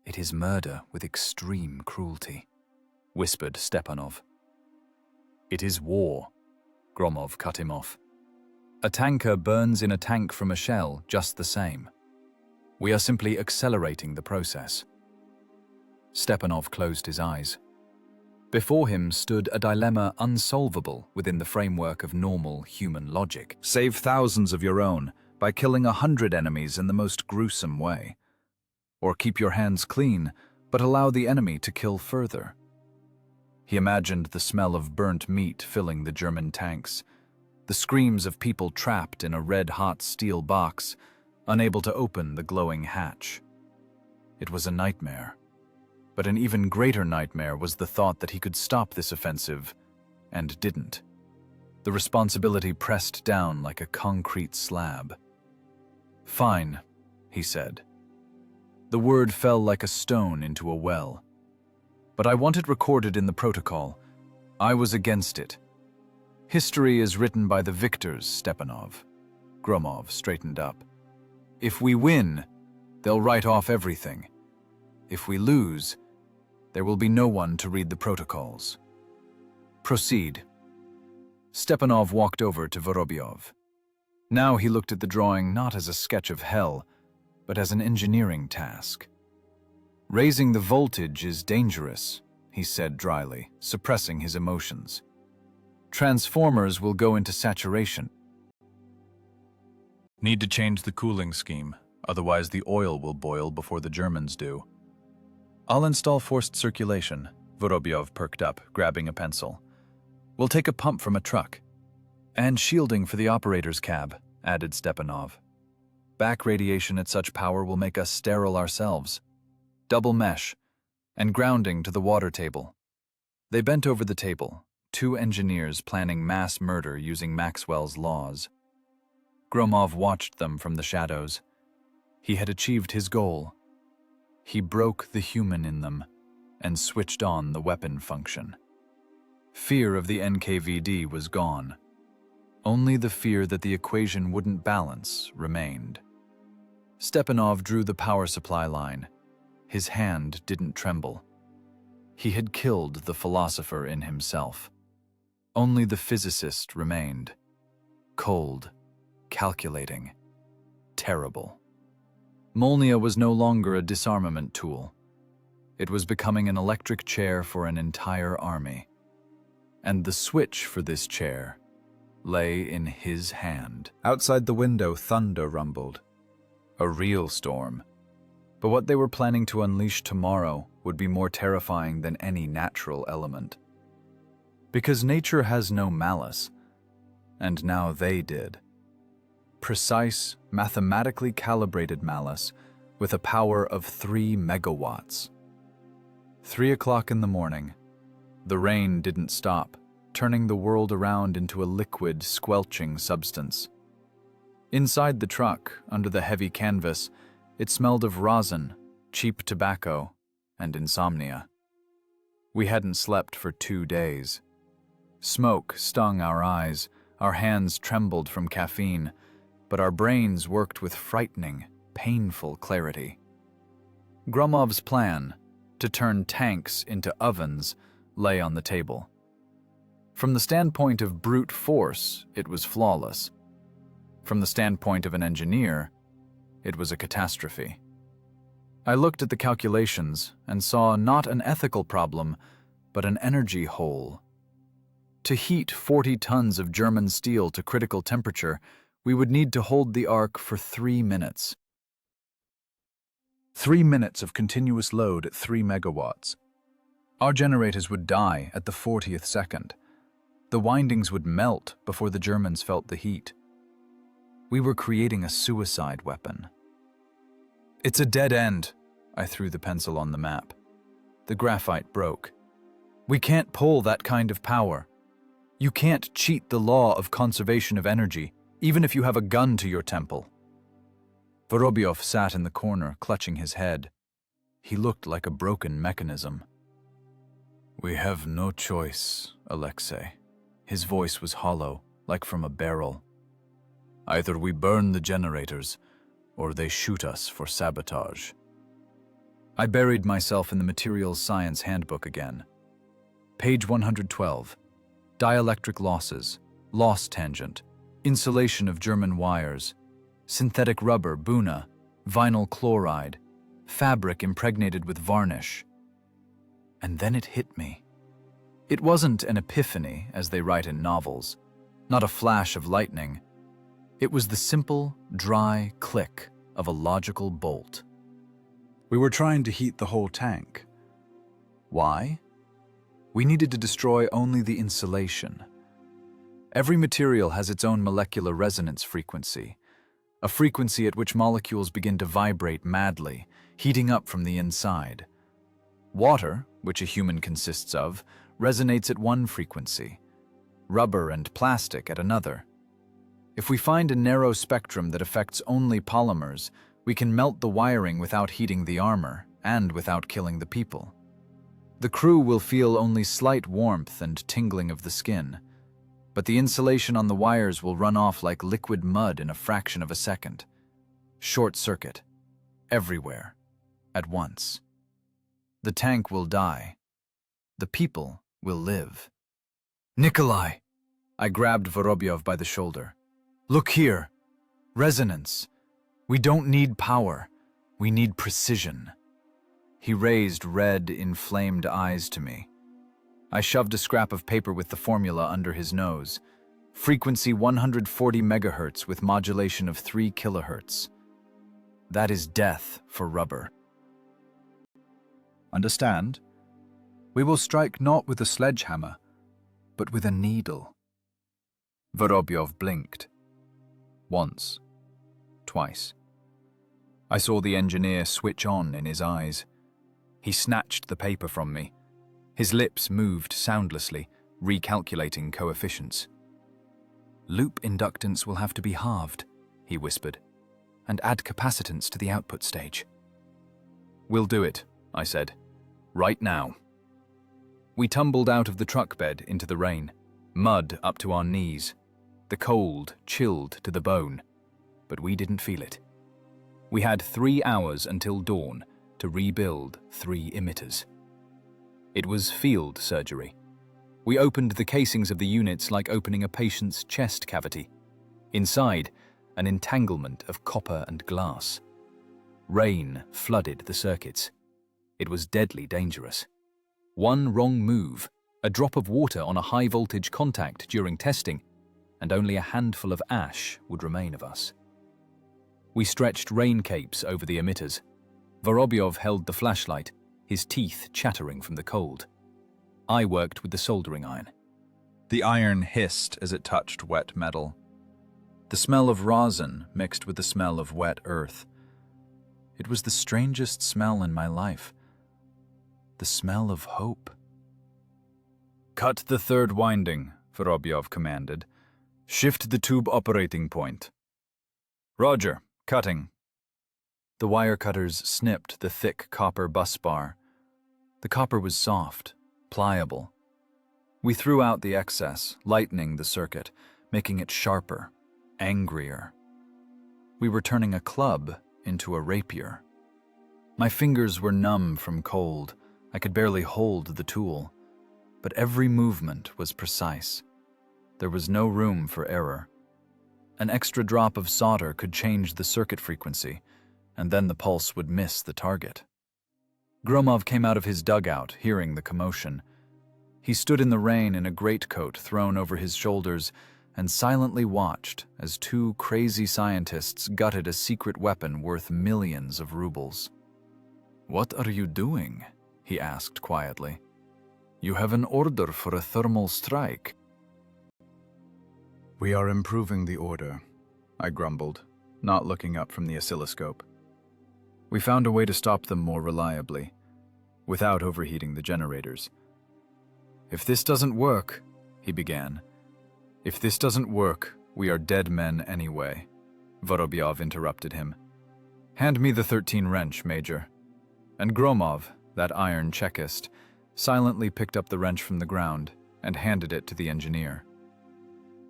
It is murder with extreme cruelty, whispered Stepanov. It is war, Gromov cut him off. A tanker burns in a tank from a shell just the same. We are simply accelerating the process. Stepanov closed his eyes. Before him stood a dilemma unsolvable within the framework of normal human logic. Save thousands of your own by killing 100 enemies in the most gruesome way. Or keep your hands clean, but allow the enemy to kill further. He imagined the smell of burnt meat filling the German tanks, the screams of people trapped in a red-hot steel box, unable to open the glowing hatch. It was a nightmare. But an even greater nightmare was the thought that he could stop this offensive, and didn't. The responsibility pressed down like a concrete slab. Fine, he said. The word fell like a stone into a well. But I want it recorded in the protocol. I was against it. History is written by the victors, Stepanov. Gromov straightened up. If we win, they'll write off everything. If we lose, there will be no one to read the protocols. Proceed. Stepanov walked over to Vorobyov. Now he looked at the drawing not as a sketch of hell, but as an engineering task. "Raising the voltage is dangerous," he said dryly, suppressing his emotions. "Transformers will go into saturation." Need to change the cooling scheme, otherwise the oil will boil before the Germans do. I'll install forced circulation. Vorobyov perked up, grabbing a pencil. We'll take a pump from a truck. And shielding for the operator's cab, added Stepanov. Back radiation at such power will make us sterile ourselves. Double mesh, and grounding to the water table. They bent over the table, two engineers planning mass murder using Maxwell's laws. Gromov watched them from the shadows. He had achieved his goal. He broke the human in them and switched on the weapon function. Fear of the NKVD was gone. Only the fear that the equation wouldn't balance remained. Stepanov drew the power supply line. His hand didn't tremble. He had killed the philosopher in himself. Only the physicist remained. Cold, calculating, terrible. Molnia was no longer a disarmament tool. It was becoming an electric chair for an entire army. And the switch for this chair lay in his hand. Outside the window, thunder rumbled. A real storm. But what they were planning to unleash tomorrow would be more terrifying than any natural element. Because nature has no malice, and now they did. Precise, mathematically calibrated malice with a power of 3 megawatts. 3 o'clock in the morning. The rain didn't stop, turning the world around into a liquid, squelching substance. Inside the truck, under the heavy canvas, it smelled of rosin, cheap tobacco, and insomnia. We hadn't slept for 2 days. Smoke stung our eyes, our hands trembled from caffeine, but our brains worked with frightening, painful clarity. Gromov's plan, to turn tanks into ovens, lay on the table. From the standpoint of brute force, it was flawless. From the standpoint of an engineer, it was a catastrophe. I looked at the calculations and saw not an ethical problem, but an energy hole. To heat 40 tons of German steel to critical temperature, we would need to hold the arc for 3 minutes. 3 minutes of continuous load at 3 megawatts. Our generators would die at the 40th second. The windings would melt before the Germans felt the heat. We were creating a suicide weapon. "It's a dead end," I threw the pencil on the map. The graphite broke. "We can't pull that kind of power. You can't cheat the law of conservation of energy, even if you have a gun to your temple." Vorobyov sat in the corner, clutching his head. He looked like a broken mechanism. "We have no choice, Alexei." His voice was hollow, like from a barrel. "Either we burn the generators, or they shoot us for sabotage." I buried myself in the Materials Science Handbook again. Page 112. Dielectric losses, loss tangent, insulation of German wires, synthetic rubber, Buna, vinyl chloride, fabric impregnated with varnish. And then it hit me. It wasn't an epiphany, as they write in novels, not a flash of lightning. It was the simple, dry click of a logical bolt. We were trying to heat the whole tank. Why? We needed to destroy only the insulation. Every material has its own molecular resonance frequency, a frequency at which molecules begin to vibrate madly, heating up from the inside. Water, which a human consists of, resonates at one frequency, rubber and plastic at another. If we find a narrow spectrum that affects only polymers, we can melt the wiring without heating the armor and without killing the people. The crew will feel only slight warmth and tingling of the skin, but the insulation on the wires will run off like liquid mud in a fraction of a second. Short circuit. Everywhere. At once. The tank will die. The people will live. "Nikolai!" I grabbed Vorobyov by the shoulder. "Look here. Resonance. We don't need power. We need precision. He raised red, inflamed eyes to me. I shoved a scrap of paper with the formula under his nose. Frequency 140 megahertz with modulation of 3 kilohertz. That is death for rubber. Understand? We will strike not with a sledgehammer, but with a needle. Vorobyov blinked. Once. Twice. I saw the engineer switch on in his eyes. He snatched the paper from me. His lips moved soundlessly, recalculating coefficients. Loop inductance will have to be halved, he whispered, and add capacitance to the output stage. We'll do it, I said. Right now. We tumbled out of the truck bed into the rain, mud up to our knees. The cold chilled to the bone, but we didn't feel it. We had 3 hours until dawn to rebuild 3 emitters. It was field surgery. We opened the casings of the units like opening a patient's chest cavity. Inside, an entanglement of copper and glass. Rain flooded the circuits. It was deadly dangerous. One wrong move, a drop of water on a high-voltage contact during testing, and only a handful of ash would remain of us. We stretched rain capes over the emitters. Vorobyov held the flashlight, his teeth chattering from the cold. I worked with the soldering iron. The iron hissed as it touched wet metal. The smell of rosin mixed with the smell of wet earth. It was the strangest smell in my life. The smell of hope. Cut the third winding, Vorobyov commanded. Shift the tube operating point. Roger, cutting. The wire cutters snipped the thick copper bus bar. The copper was soft, pliable. We threw out the excess, lightening the circuit, making it sharper, angrier. We were turning a club into a rapier. My fingers were numb from cold. I could barely hold the tool, but every movement was precise. There was no room for error. An extra drop of solder could change the circuit frequency, and then the pulse would miss the target. Gromov came out of his dugout, hearing the commotion. He stood in the rain in a greatcoat thrown over his shoulders and silently watched as 2 crazy scientists gutted a secret weapon worth millions of rubles. "What are you doing?" he asked quietly. "You have an order for a thermal strike." "We are improving the order," I grumbled, not looking up from the oscilloscope. "We found a way to stop them more reliably, without overheating the generators." "If this doesn't work," he began. "If this doesn't work, we are dead men anyway," Vorobyov interrupted him. "Hand me the 13 wrench, Major." And Gromov, that iron Chekist, silently picked up the wrench from the ground and handed it to the engineer.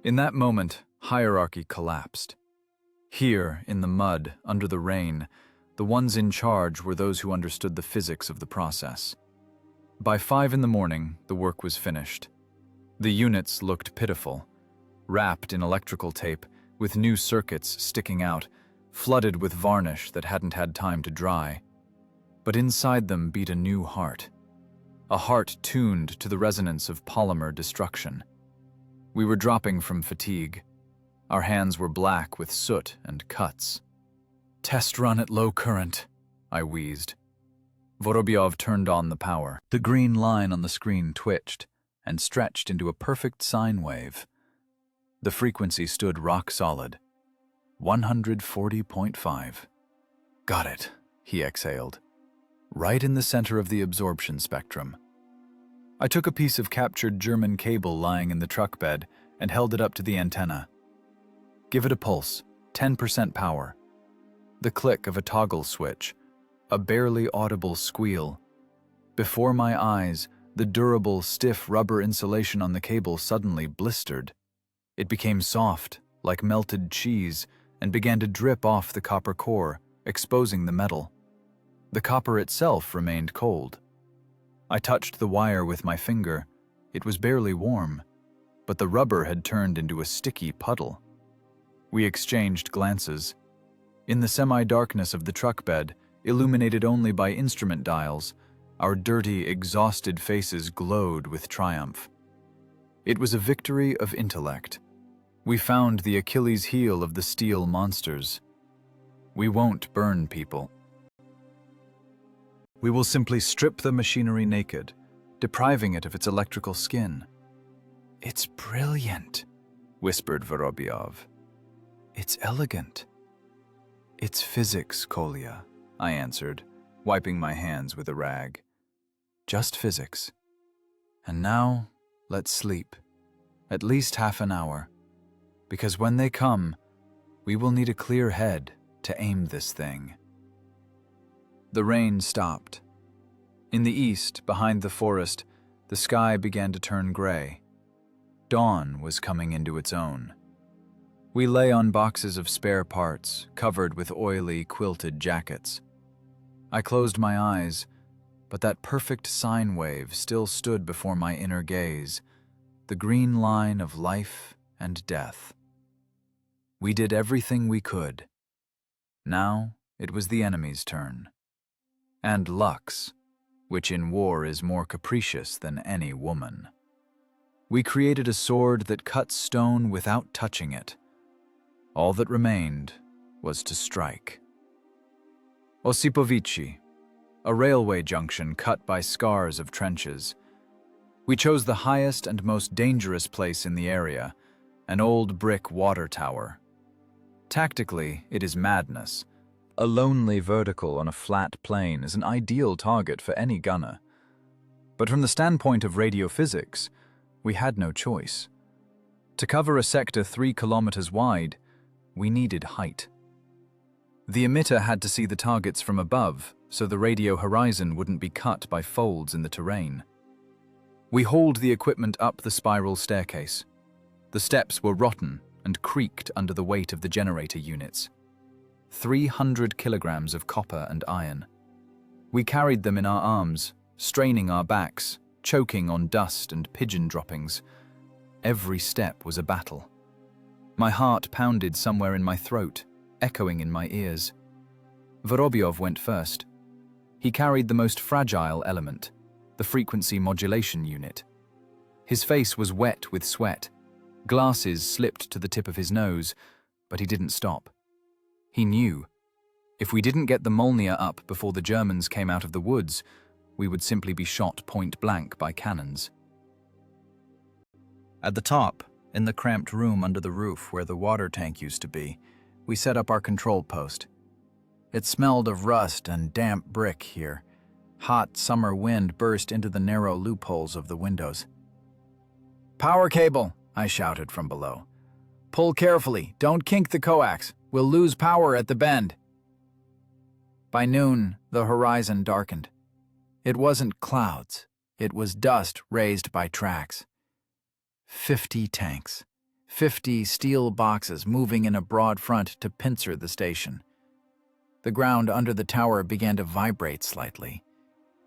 In that moment, hierarchy collapsed. Here, in the mud, under the rain, the ones in charge were those who understood the physics of the process. By 5 in the morning, the work was finished. The units looked pitiful, wrapped in electrical tape, with new circuits sticking out, flooded with varnish that hadn't had time to dry. But inside them beat a new heart, a heart tuned to the resonance of polymer destruction. We were dropping from fatigue. Our hands were black with soot and cuts. "Test run at low current," I wheezed. Vorobyov turned on the power. The green line on the screen twitched and stretched into a perfect sine wave. The frequency stood rock solid. 140.5. "Got it," he exhaled. "Right in the center of the absorption spectrum." I took a piece of captured German cable lying in the truck bed and held it up to the antenna. "Give it a pulse, 10% power." The click of a toggle switch, a barely audible squeal. Before my eyes, the durable, stiff rubber insulation on the cable suddenly blistered. It became soft, like melted cheese, and began to drip off the copper core, exposing the metal. The copper itself remained cold. I touched the wire with my finger. It was barely warm, but the rubber had turned into a sticky puddle. We exchanged glances. In the semi-darkness of the truck bed, illuminated only by instrument dials, our dirty, exhausted faces glowed with triumph. It was a victory of intellect. We found the Achilles heel of the steel monsters. We won't burn people. We will simply strip the machinery naked, depriving it of its electrical skin. It's brilliant, whispered Vorobyov. It's elegant. It's physics, Kolya, I answered, wiping my hands with a rag. Just physics. And now, let's sleep. At least half an hour. Because when they come, we will need a clear head to aim this thing. The rain stopped. In the east, behind the forest, the sky began to turn gray. Dawn was coming into its own. We lay on boxes of spare parts, covered with oily, quilted jackets. I closed my eyes, but that perfect sine wave still stood before my inner gaze, the green line of life and death. We did everything we could. Now it was the enemy's turn. And Lux, which in war is more capricious than any woman. We created a sword that cut stone without touching it. All that remained was to strike. Osipovici, a railway junction cut by scars of trenches. We chose the highest and most dangerous place in the area, an old brick water tower. Tactically, it is madness. A lonely vertical on a flat plain is an ideal target for any gunner. But from the standpoint of radiophysics, we had no choice. To cover a sector 3 kilometers wide, we needed height. The emitter had to see the targets from above, so the radio horizon wouldn't be cut by folds in the terrain. We hauled the equipment up the spiral staircase. The steps were rotten and creaked under the weight of the generator units. 300 kilograms of copper and iron. We carried them in our arms, straining our backs, choking on dust and pigeon droppings. Every step was a battle. My heart pounded somewhere in my throat, echoing in my ears. Vorobyov went first. He carried the most fragile element, the frequency modulation unit. His face was wet with sweat. Glasses slipped to the tip of his nose, but he didn't stop. He knew. If we didn't get the Molniya up before the Germans came out of the woods, we would simply be shot point blank by cannons. At the top, in the cramped room under the roof where the water tank used to be, we set up our control post. It smelled of rust and damp brick here. Hot summer wind burst into the narrow loopholes of the windows. "Power cable," I shouted from below. "Pull carefully, don't kink the coax. We'll lose power at the bend." By noon, the horizon darkened. It wasn't clouds. It was dust raised by tracks. 50 tanks. 50 steel boxes moving in a broad front to pincer the station. The ground under the tower began to vibrate slightly.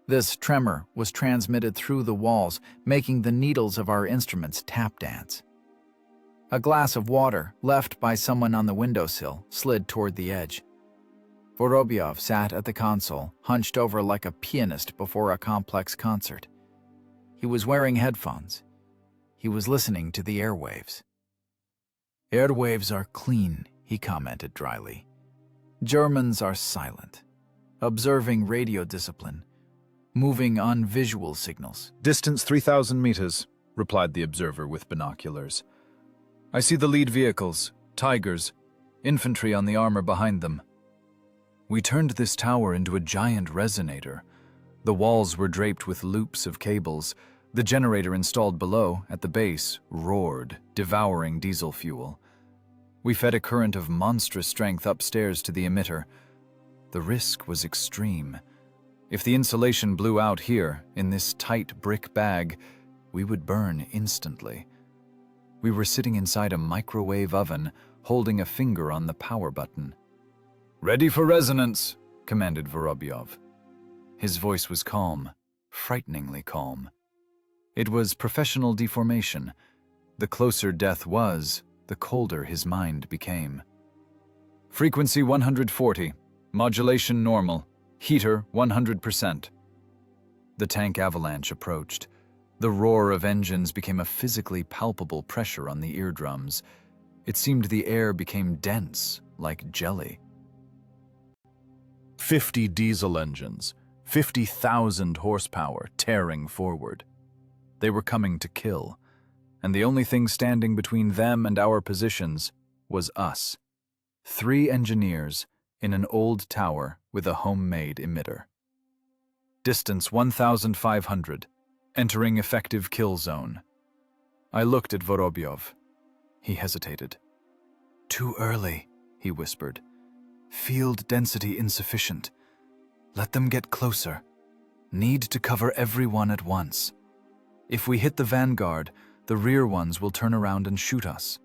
This tremor was transmitted through the walls, making the needles of our instruments tap dance. A glass of water, left by someone on the windowsill, slid toward the edge. Vorobyov sat at the console, hunched over like a pianist before a complex concert. He was wearing headphones. He was listening to the airwaves. "Airwaves are clean," he commented dryly. "Germans are silent, observing radio discipline, moving on visual signals." "Distance 3,000 meters, replied the observer with binoculars. "I see the lead vehicles, Tigers, infantry on the armor behind them." We turned this tower into a giant resonator. The walls were draped with loops of cables. The generator installed below, at the base, roared, devouring diesel fuel. We fed a current of monstrous strength upstairs to the emitter. The risk was extreme. If the insulation blew out here, in this tight brick bag, we would burn instantly. We were sitting inside a microwave oven, holding a finger on the power button. "Ready for resonance," commanded Vorobyov. His voice was calm, frighteningly calm. It was professional deformation. The closer death was, the colder his mind became. "Frequency 140, modulation normal, Heater 100%. The tank avalanche approached. The roar of engines became a physically palpable pressure on the eardrums. It seemed the air became dense, like jelly. 50 diesel engines, 50,000 horsepower tearing forward. They were coming to kill, and the only thing standing between them and our positions was us. 3 engineers in an old tower with a homemade emitter. Distance 1,500, entering effective kill zone. I looked at Vorobyov. He hesitated. "Too early," he whispered. "Field density insufficient. Let them get closer. Need to cover everyone at once. If we hit the vanguard, the rear ones will turn around and shoot us."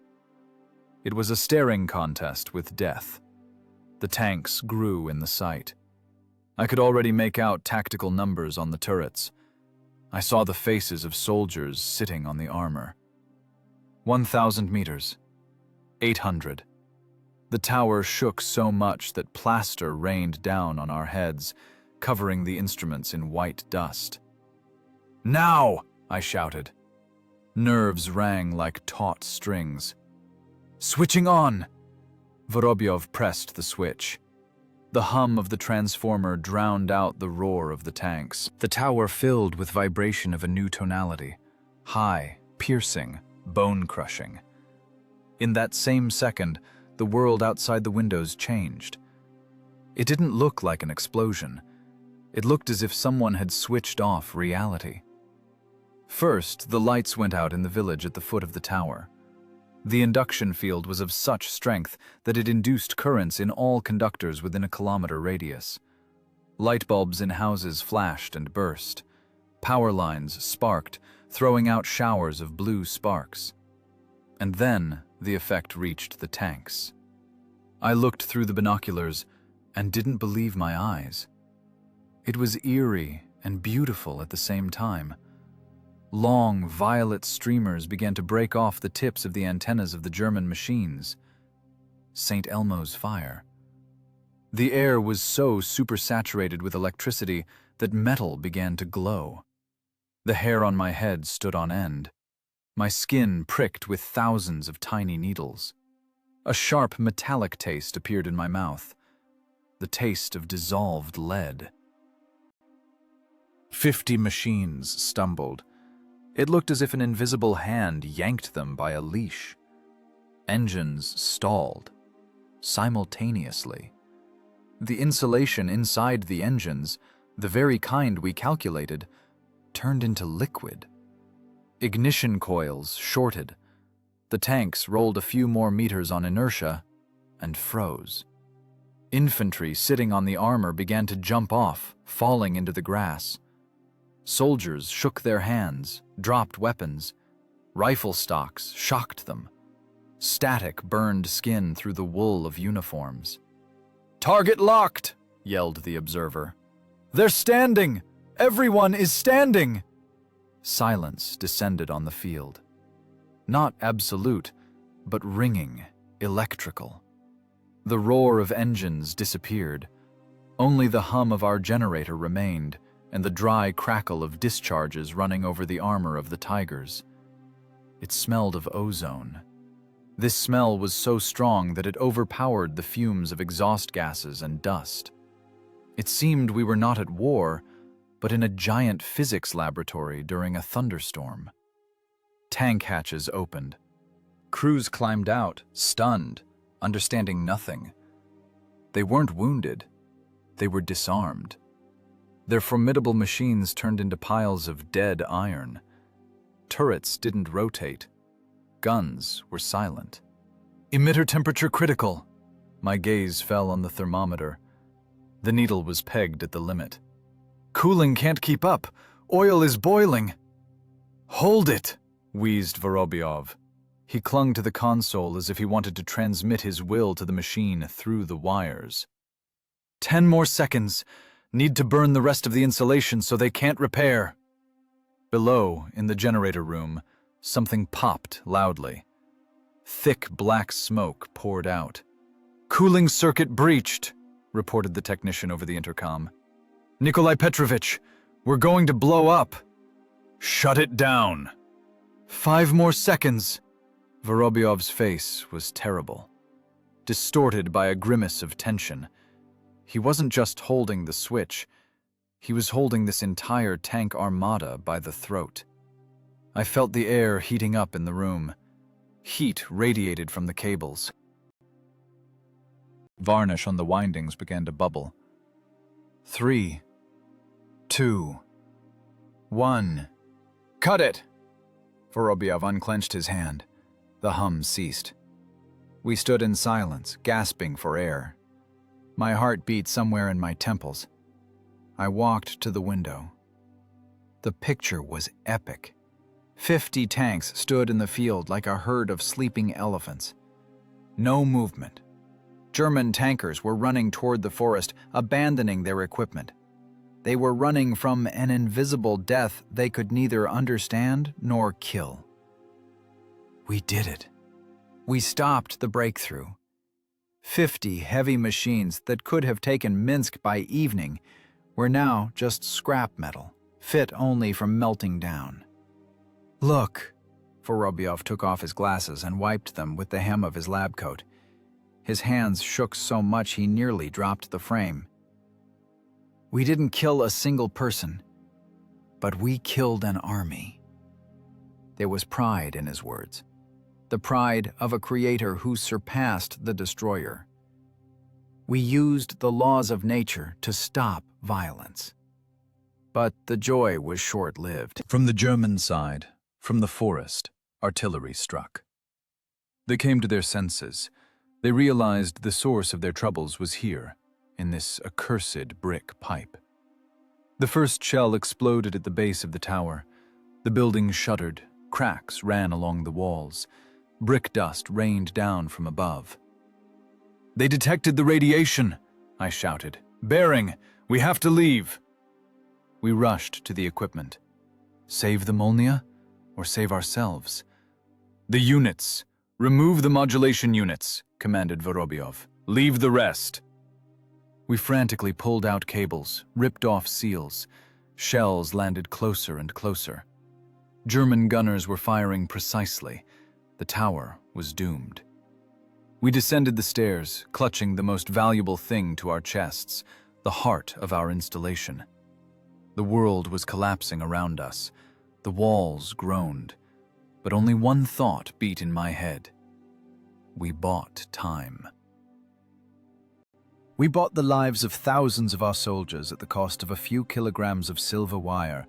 It was a staring contest with death. The tanks grew in the sight. I could already make out tactical numbers on the turrets. I saw the faces of soldiers sitting on the armor. 1,000 meters. 800. The tower shook so much that plaster rained down on our heads, covering the instruments in white dust. "Now!" I shouted. Nerves rang like taut strings. "Switching on!" Vorobyov pressed the switch. The hum of the transformer drowned out the roar of the tanks. The tower filled with vibration of a new tonality. High, piercing, bone-crushing. In that same second, the world outside the windows changed. It didn't look like an explosion. It looked as if someone had switched off reality. First, the lights went out in the village at the foot of the tower. The induction field was of such strength that it induced currents in all conductors within a kilometer radius. Light bulbs in houses flashed and burst. Power lines sparked, throwing out showers of blue sparks. And then the effect reached the tanks. I looked through the binoculars and didn't believe my eyes. It was eerie and beautiful at the same time. Long, violet streamers began to break off the tips of the antennas of the German machines. St. Elmo's fire. The air was so supersaturated with electricity that metal began to glow. The hair on my head stood on end. My skin pricked with thousands of tiny needles. A sharp metallic taste appeared in my mouth. The taste of dissolved lead. 50 machines stumbled. It looked as if an invisible hand yanked them by a leash. Engines stalled, simultaneously. The insulation inside the engines, the very kind we calculated, turned into liquid. Ignition coils shorted. The tanks rolled a few more meters on inertia and froze. Infantry sitting on the armor began to jump off, falling into the grass. Soldiers shook their hands, dropped weapons. Rifle stocks shocked them. Static burned skin through the wool of uniforms. "Target locked!" yelled the observer. "They're standing! Everyone is standing!" Silence descended on the field. Not absolute, but ringing, electrical. The roar of engines disappeared. Only the hum of our generator remained, and the dry crackle of discharges running over the armor of the Tigers. It smelled of ozone. This smell was so strong that it overpowered the fumes of exhaust gases and dust. It seemed we were not at war, but in a giant physics laboratory during a thunderstorm. Tank hatches opened. Crews climbed out, stunned, understanding nothing. They weren't wounded. They were disarmed. Their formidable machines turned into piles of dead iron. Turrets didn't rotate. Guns were silent. "Emitter temperature critical." My gaze fell on the thermometer. The needle was pegged at the limit. "Cooling can't keep up. Oil is boiling." "Hold it," wheezed Vorobyov. He clung to the console as if he wanted to transmit his will to the machine through the wires. 10 more seconds. Need to burn the rest of the insulation so they can't repair." Below, in the generator room, something popped loudly. Thick black smoke poured out. "Cooling circuit breached," reported the technician over the intercom. Nikolai Petrovich, we're going to blow up. Shut it down. 5 more seconds. Vorobyov's face was terrible, distorted by a grimace of tension. He wasn't just holding the switch, he was holding this entire tank armada by the throat. I felt the air heating up in the room. Heat radiated from the cables. Varnish on the windings began to bubble. 3, 2, 1. Cut it! Vorobyov unclenched his hand. The hum ceased. We stood in silence, gasping for air. My heart beat somewhere in my temples. I walked to the window. The picture was epic. 50 tanks stood in the field like a herd of sleeping elephants. No movement. German tankers were running toward the forest, abandoning their equipment. They were running from an invisible death they could neither understand nor kill. We did it. We stopped the breakthrough. 50 heavy machines that could have taken Minsk by evening were now just scrap metal, fit only for melting down. Look! Vorobyov took off his glasses and wiped them with the hem of his lab coat. His hands shook so much he nearly dropped the frame. We didn't kill a single person, but we killed an army. There was pride in his words, the pride of a creator who surpassed the destroyer. We used the laws of nature to stop violence. But the joy was short-lived. From the German side, from the forest, artillery struck. They came to their senses. They realized the source of their troubles was here, in this accursed brick pipe. The first shell exploded at the base of the tower. The building shuddered, cracks ran along the walls. Brick dust rained down from above. They detected the radiation, I shouted. Bearing, we have to leave. We rushed to the equipment. Save the Molnia, or save ourselves? The units. Remove the modulation units, commanded Vorobyov. Leave the rest. We frantically pulled out cables, ripped off seals. Shells landed closer and closer. German gunners were firing precisely. The tower was doomed. We descended the stairs, clutching the most valuable thing to our chests, the heart of our installation. The world was collapsing around us. The walls groaned. But only one thought beat in my head. We bought time. We bought the lives of thousands of our soldiers at the cost of a few kilograms of silver wire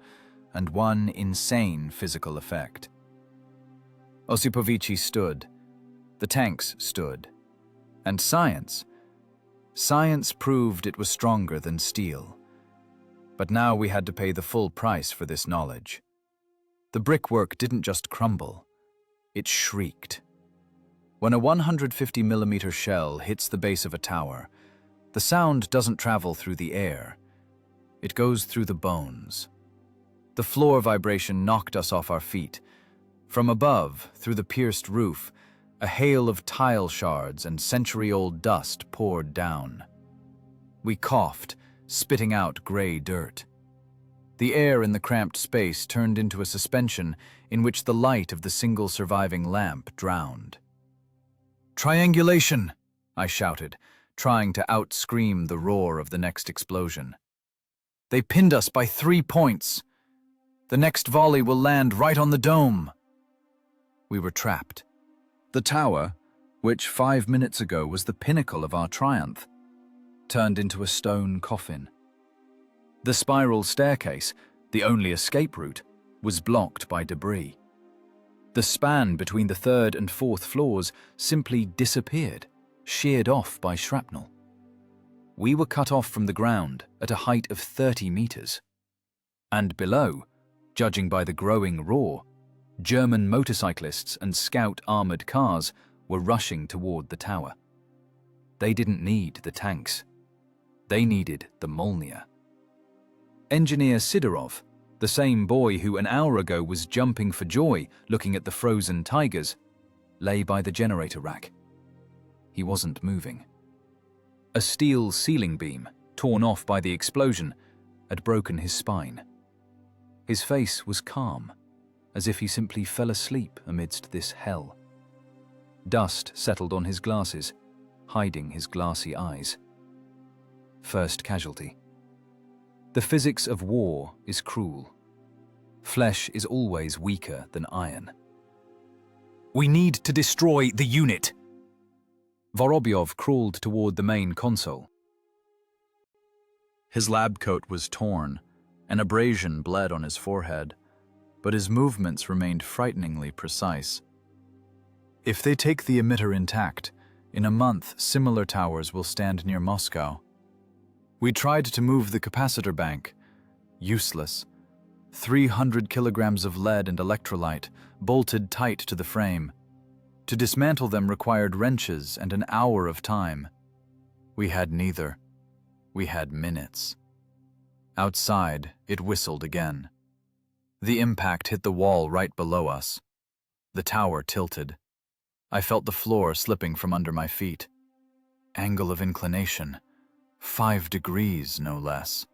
and one insane physical effect. Osipovici stood. The tanks stood. And science proved it was stronger than steel. But now we had to pay the full price for this knowledge. The brickwork didn't just crumble, it shrieked. When a 150mm shell hits the base of a tower, the sound doesn't travel through the air. It goes through the bones. The floor vibration knocked us off our feet. From above, through the pierced roof, a hail of tile shards and century-old dust poured down. We coughed, spitting out gray dirt. The air in the cramped space turned into a suspension in which the light of the single surviving lamp drowned. "Triangulation!" I shouted, trying to out-scream the roar of the next explosion. "They pinned us by 3 points. The next volley will land right on the dome." We were trapped. The tower, which 5 minutes ago was the pinnacle of our triumph, turned into a stone coffin. The spiral staircase, the only escape route, was blocked by debris. The span between the 3rd and 4th floors simply disappeared, sheared off by shrapnel. We were cut off from the ground at a height of 30 meters. And below, judging by the growing roar, German motorcyclists and scout armored cars were rushing toward the tower. They didn't need the tanks. They needed the Molnia. Engineer Sidorov, the same boy who an hour ago was jumping for joy looking at the frozen tigers, lay by the generator rack. He wasn't moving. A steel ceiling beam, torn off by the explosion, had broken his spine. His face was calm, as if he simply fell asleep amidst this hell. Dust settled on his glasses, hiding his glassy eyes. First casualty. The physics of war is cruel. Flesh is always weaker than iron. "We need to destroy the unit!" Vorobyov crawled toward the main console. His lab coat was torn, an abrasion bled on his forehead, but his movements remained frighteningly precise. If they take the emitter intact, in a month similar towers will stand near Moscow. We tried to move the capacitor bank. Useless. 300 kilograms of lead and electrolyte, bolted tight to the frame. To dismantle them required wrenches and an hour of time. We had neither. We had minutes. Outside, it whistled again. The impact hit the wall right below us. The tower tilted. I felt the floor slipping from under my feet. Angle of inclination. 5 degrees, no less.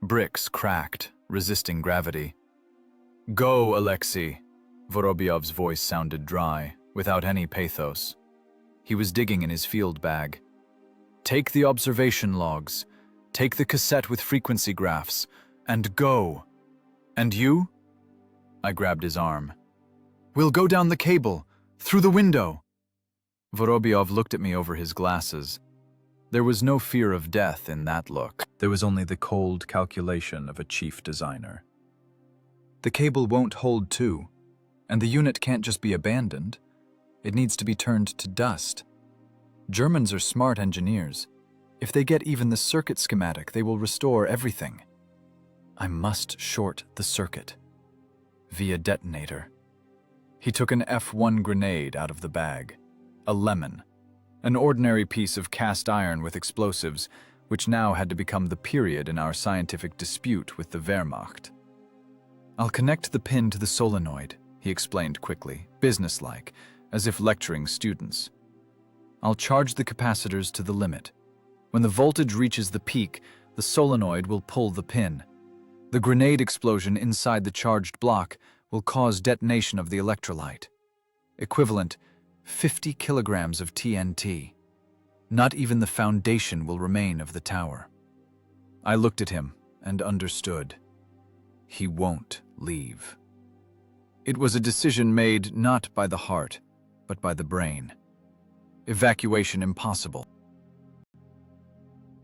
Bricks cracked, resisting gravity. "Go, Alexei!" Vorobyov's voice sounded dry, without any pathos. He was digging in his field bag. "Take the observation logs. Take the cassette with frequency graphs. And go. And you?" I grabbed his arm. "We'll go down the cable. Through the window." Vorobyov looked at me over his glasses. There was no fear of death in that look. There was only the cold calculation of a chief designer. "The cable won't hold two, and the unit can't just be abandoned. It needs to be turned to dust. Germans are smart engineers. If they get even the circuit schematic, they will restore everything. I must short the circuit. Via detonator." He took an F1 grenade out of the bag. A lemon. An ordinary piece of cast iron with explosives, which now had to become the period in our scientific dispute with the Wehrmacht. "I'll connect the pin to the solenoid," he explained quickly, businesslike, as if lecturing students. "I'll charge the capacitors to the limit. When the voltage reaches the peak, the solenoid will pull the pin. The grenade explosion inside the charged block will cause detonation of the electrolyte. Equivalent 50 kilograms of TNT. Not even the foundation will remain of the tower." I looked at him and understood. He won't leave. It was a decision made not by the heart, but by the brain. Evacuation impossible.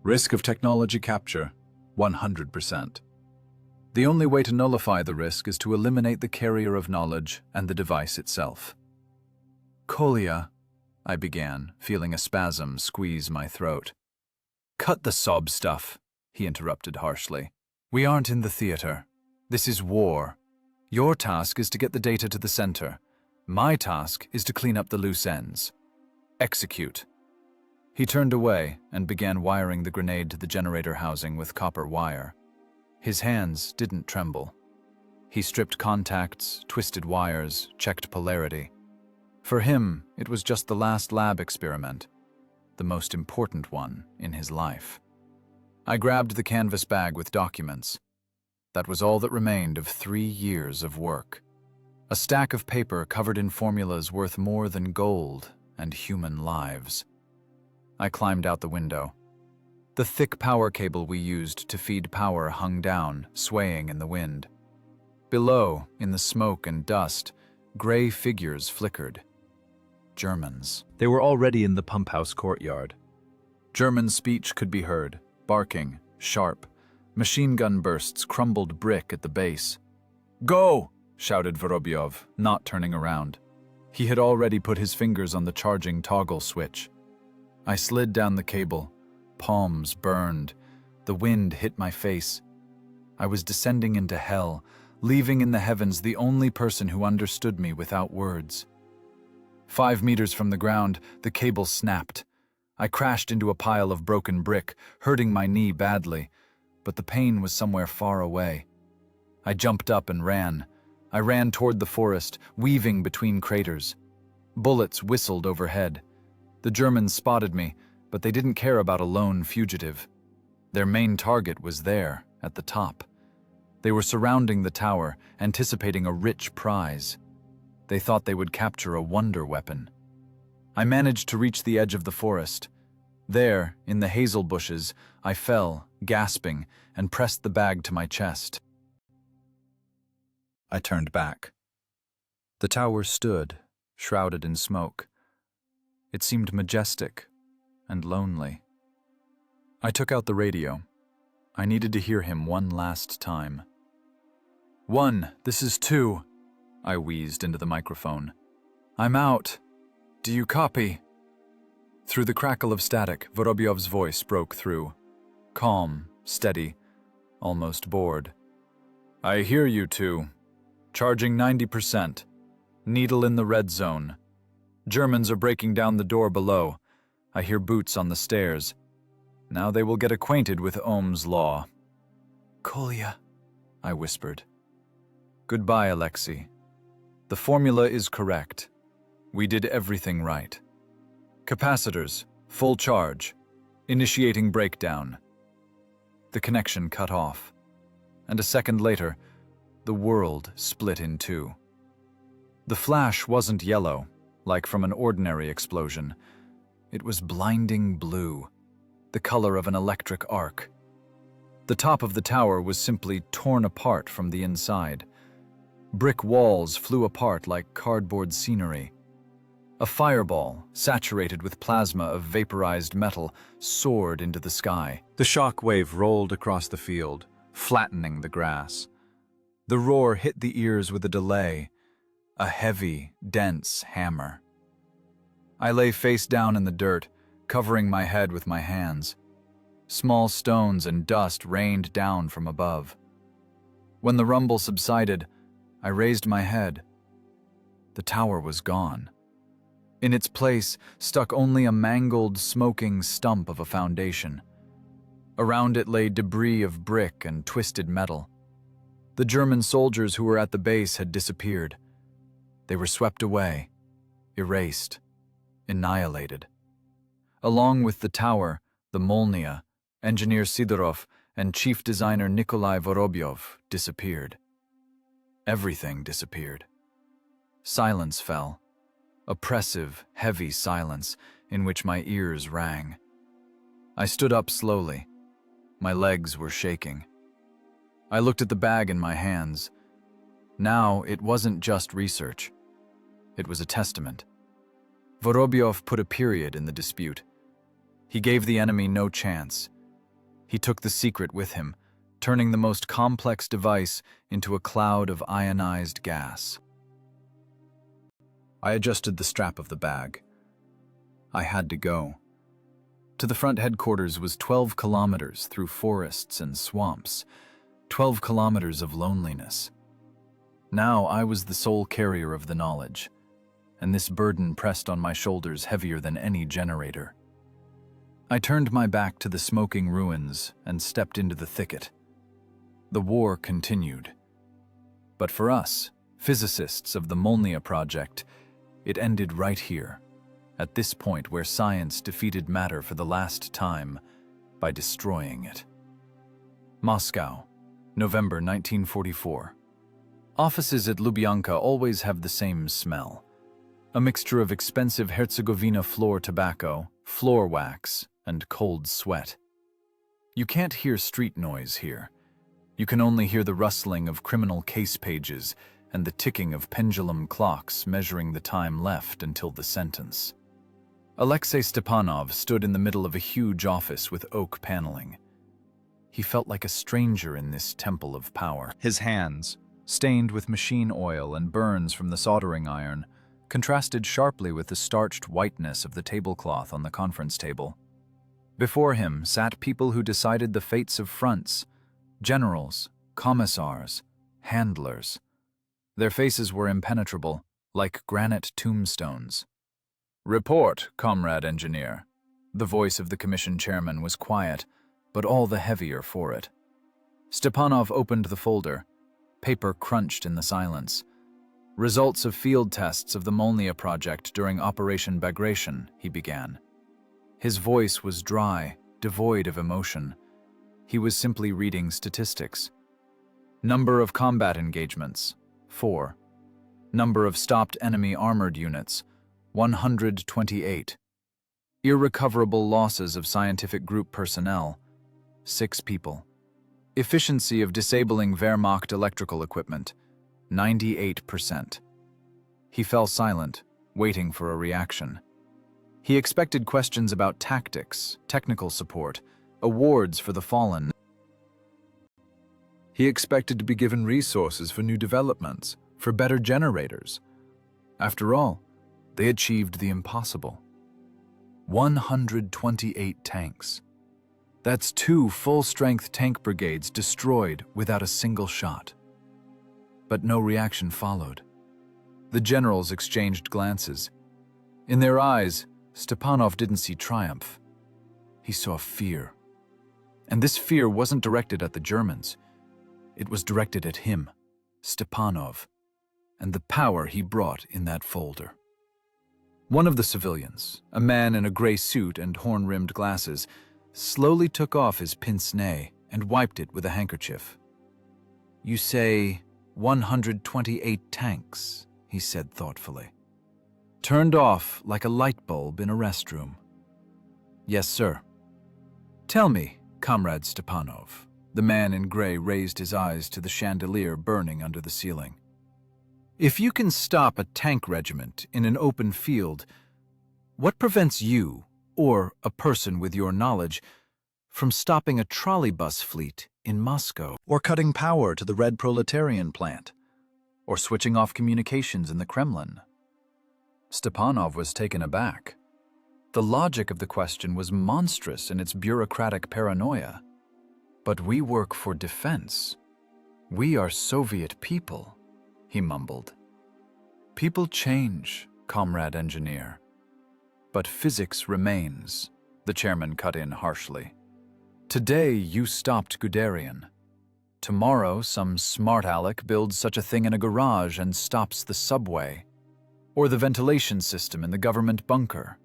Risk of technology capture, 100%. The only way to nullify the risk is to eliminate the carrier of knowledge and the device itself. "Kolya," I began, feeling a spasm squeeze my throat. "Cut the sob stuff," he interrupted harshly. "We aren't in the theater. This is war. Your task is to get the data to the center. My task is to clean up the loose ends. Execute." He turned away and began wiring the grenade to the generator housing with copper wire. His hands didn't tremble. He stripped contacts, twisted wires, checked polarity. For him, it was just the last lab experiment, the most important one in his life. I grabbed the canvas bag with documents. That was all that remained of 3 years of work. A stack of paper covered in formulas worth more than gold and human lives. I climbed out the window. The thick power cable we used to feed power hung down, swaying in the wind. Below, in the smoke and dust, gray figures flickered. Germans. They were already in the pump house courtyard. German speech could be heard, barking, sharp. Machine gun bursts crumbled brick at the base. "Go!" shouted Vorobyov, not turning around. He had already put his fingers on the charging toggle switch. I slid down the cable. Palms burned. The wind hit my face. I was descending into hell, leaving in the heavens the only person who understood me without words. 5 meters from the ground, the cable snapped. I crashed into a pile of broken brick, hurting my knee badly, but the pain was somewhere far away. I jumped up and ran. I ran toward the forest, weaving between craters. Bullets whistled overhead. The Germans spotted me, but they didn't care about a lone fugitive. Their main target was there, at the top. They were surrounding the tower, anticipating a rich prize. They thought they would capture a wonder weapon. I managed to reach the edge of the forest. There, in the hazel bushes, I fell, gasping, and pressed the bag to my chest. I turned back. The tower stood, shrouded in smoke. It seemed majestic and lonely. I took out the radio. I needed to hear him one last time. "1, this is 2, I wheezed into the microphone. "I'm out. Do you copy?" Through the crackle of static, Vorobyov's voice broke through. Calm, steady, almost bored. "I hear you 2. Charging 90%. Needle in the red zone. Germans are breaking down the door below. I hear boots on the stairs. Now they will get acquainted with Ohm's law." "Kolya," I whispered. "Goodbye, Alexei. The formula is correct. We did everything right. Capacitors, full charge. Initiating breakdown." The connection cut off, and a second later, the world split in two. The flash wasn't yellow, like from an ordinary explosion. It was blinding blue, the color of an electric arc. The top of the tower was simply torn apart from the inside. Brick walls flew apart like cardboard scenery. A fireball, saturated with plasma of vaporized metal, soared into the sky. The shock wave rolled across the field, flattening the grass. The roar hit the ears with a delay, a heavy, dense hammer. I lay face down in the dirt, covering my head with my hands. Small stones and dust rained down from above. When the rumble subsided, I raised my head. The tower was gone. In its place stuck only a mangled, smoking stump of a foundation. Around it lay debris of brick and twisted metal. The German soldiers who were at the base had disappeared. They were swept away, erased, annihilated. Along with the tower, the Molnia, engineer Sidorov, and chief designer Nikolai Vorobyov disappeared. Everything disappeared. Silence fell. Oppressive, heavy silence in which my ears rang. I stood up slowly. My legs were shaking. I looked at the bag in my hands. Now it wasn't just research. It was a testament. Vorobyov put a period in the dispute. He gave the enemy no chance. He took the secret with him, turning the most complex device into a cloud of ionized gas. I adjusted the strap of the bag. I had to go. To the front headquarters was 12 kilometers through forests and swamps, 12 kilometers of loneliness. Now I was the sole carrier of the knowledge, and this burden pressed on my shoulders heavier than any generator. I turned my back to the smoking ruins and stepped into the thicket. The war continued. But for us, physicists of the Molnia project, it ended right here, at this point where science defeated matter for the last time by destroying it. Moscow, November 1944. Offices at Lubyanka always have the same smell. A mixture of expensive Herzegovina floor tobacco, floor wax, and cold sweat. You can't hear street noise here. You can only hear the rustling of criminal case pages and the ticking of pendulum clocks measuring the time left until the sentence. Alexei Stepanov stood in the middle of a huge office with oak paneling. He felt like a stranger in this temple of power. His hands, stained with machine oil and burns from the soldering iron, contrasted sharply with the starched whiteness of the tablecloth on the conference table. Before him sat people who decided the fates of fronts, generals, commissars, handlers. Their faces were impenetrable, like granite tombstones. "Report, comrade engineer." The voice of the commission chairman was quiet, but all the heavier for it. Stepanov opened the folder. Paper crunched in the silence. "Results of field tests of the Molnia project during Operation Bagration," he began. His voice was dry, devoid of emotion. He was simply reading statistics. Number of combat engagements, 4. Number of stopped enemy armored units, 128. Irrecoverable losses of scientific group personnel, 6 people. Efficiency of disabling Wehrmacht electrical equipment, 98%. He fell silent, waiting for a reaction. He expected questions about tactics, technical support, awards for the fallen. He expected to be given resources for new developments, for better generators. After all, they achieved the impossible. 128 tanks. That's 2 full-strength tank brigades destroyed without a single shot. But no reaction followed. The generals exchanged glances. In their eyes, Stepanov didn't see triumph. He saw fear. And this fear wasn't directed at the Germans. It was directed at him, Stepanov, and the power he brought in that folder. One of the civilians, a man in a gray suit and horn-rimmed glasses, slowly took off his pince-nez and wiped it with a handkerchief. "You say 128 tanks," he said thoughtfully. "Turned off like a light bulb in a restroom." "Yes, sir." "Tell me, Comrade Stepanov." The man in gray raised his eyes to the chandelier burning under the ceiling. "If you can stop a tank regiment in an open field, what prevents you, or a person with your knowledge, from stopping a trolleybus fleet in Moscow? Or cutting power to the Red Proletarian plant? Or switching off communications in the Kremlin?" Stepanov was taken aback. The logic of the question was monstrous in its bureaucratic paranoia. "But we work for defense. We are Soviet people," he mumbled. "People change, comrade engineer. But physics remains," the chairman cut in harshly. "Today you stopped Guderian. Tomorrow some smart aleck builds such a thing in a garage and stops the subway, or the ventilation system in the government bunker."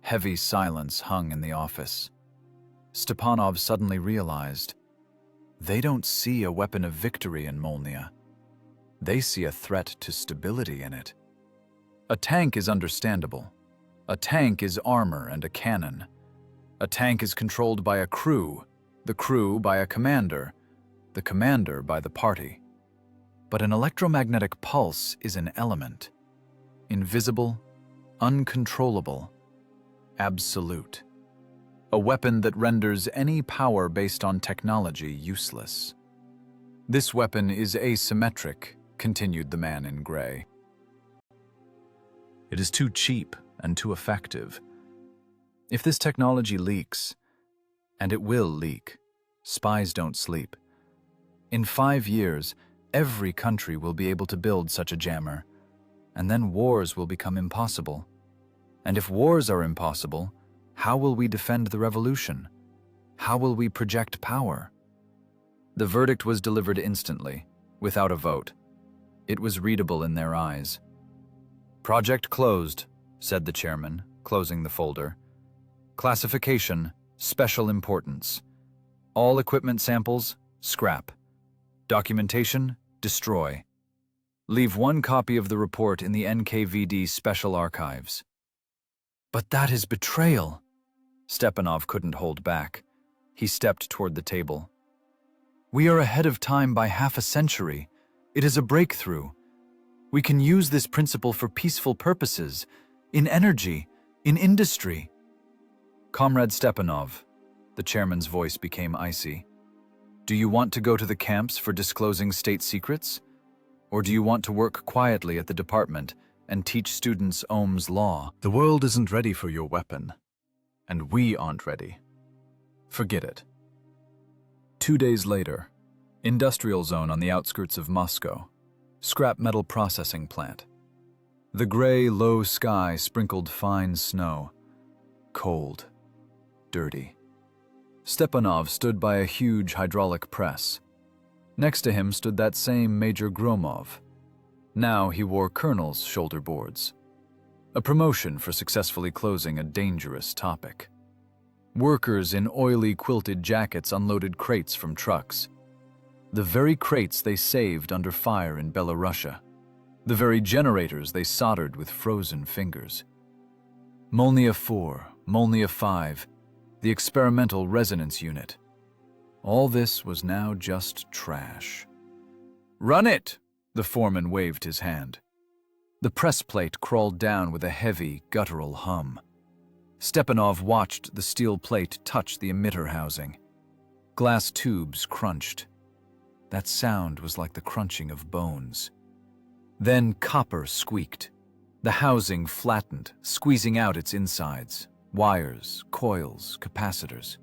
Heavy silence hung in the office. Stepanov suddenly realized, they don't see a weapon of victory in Molnia. They see a threat to stability in it. A tank is understandable. A tank is armor and a cannon. A tank is controlled by a crew, the crew by a commander, the commander by the party. But an electromagnetic pulse is an element. Invisible, uncontrollable, absolute. A weapon that renders any power based on technology useless. "This weapon is asymmetric," continued the man in gray. "It is too cheap and too effective. If this technology leaks, and it will leak, spies don't sleep. In 5 years, every country will be able to build such a jammer, and then wars will become impossible. And if wars are impossible, how will we defend the revolution? How will we project power?" The verdict was delivered instantly, without a vote. It was readable in their eyes. "Project closed," said the chairman, closing the folder. "Classification, special importance. All equipment samples, scrap. Documentation, destroy. Leave 1 copy of the report in the NKVD Special Archives." "But that is betrayal." Stepanov couldn't hold back. He stepped toward the table. "We are ahead of time by half a century. It is a breakthrough. We can use this principle for peaceful purposes, in energy, in industry." "Comrade Stepanov," the chairman's voice became icy, "do you want to go to the camps for disclosing state secrets? Or do you want to work quietly at the department and teach students Ohm's law?" The world isn't ready for your weapon, and we aren't ready. Forget it. 2 days later, industrial zone on the outskirts of Moscow, scrap metal processing plant. The gray, low sky sprinkled fine snow. Cold. Dirty. Stepanov stood by a huge hydraulic press. Next to him stood that same Major Gromov. Now he wore colonel's shoulder boards. A promotion for successfully closing a dangerous topic. Workers in oily quilted jackets unloaded crates from trucks. The very crates they saved under fire in Belarusia. The very generators they soldered with frozen fingers. Molnia 4, Molnia 5, the experimental resonance unit. All this was now just trash. "Run it!" The foreman waved his hand. The press plate crawled down with a heavy, guttural hum. Stepanov watched the steel plate touch the emitter housing. Glass tubes crunched. That sound was like the crunching of bones. Then copper squeaked. The housing flattened, squeezing out its insides. Wires, coils, capacitors.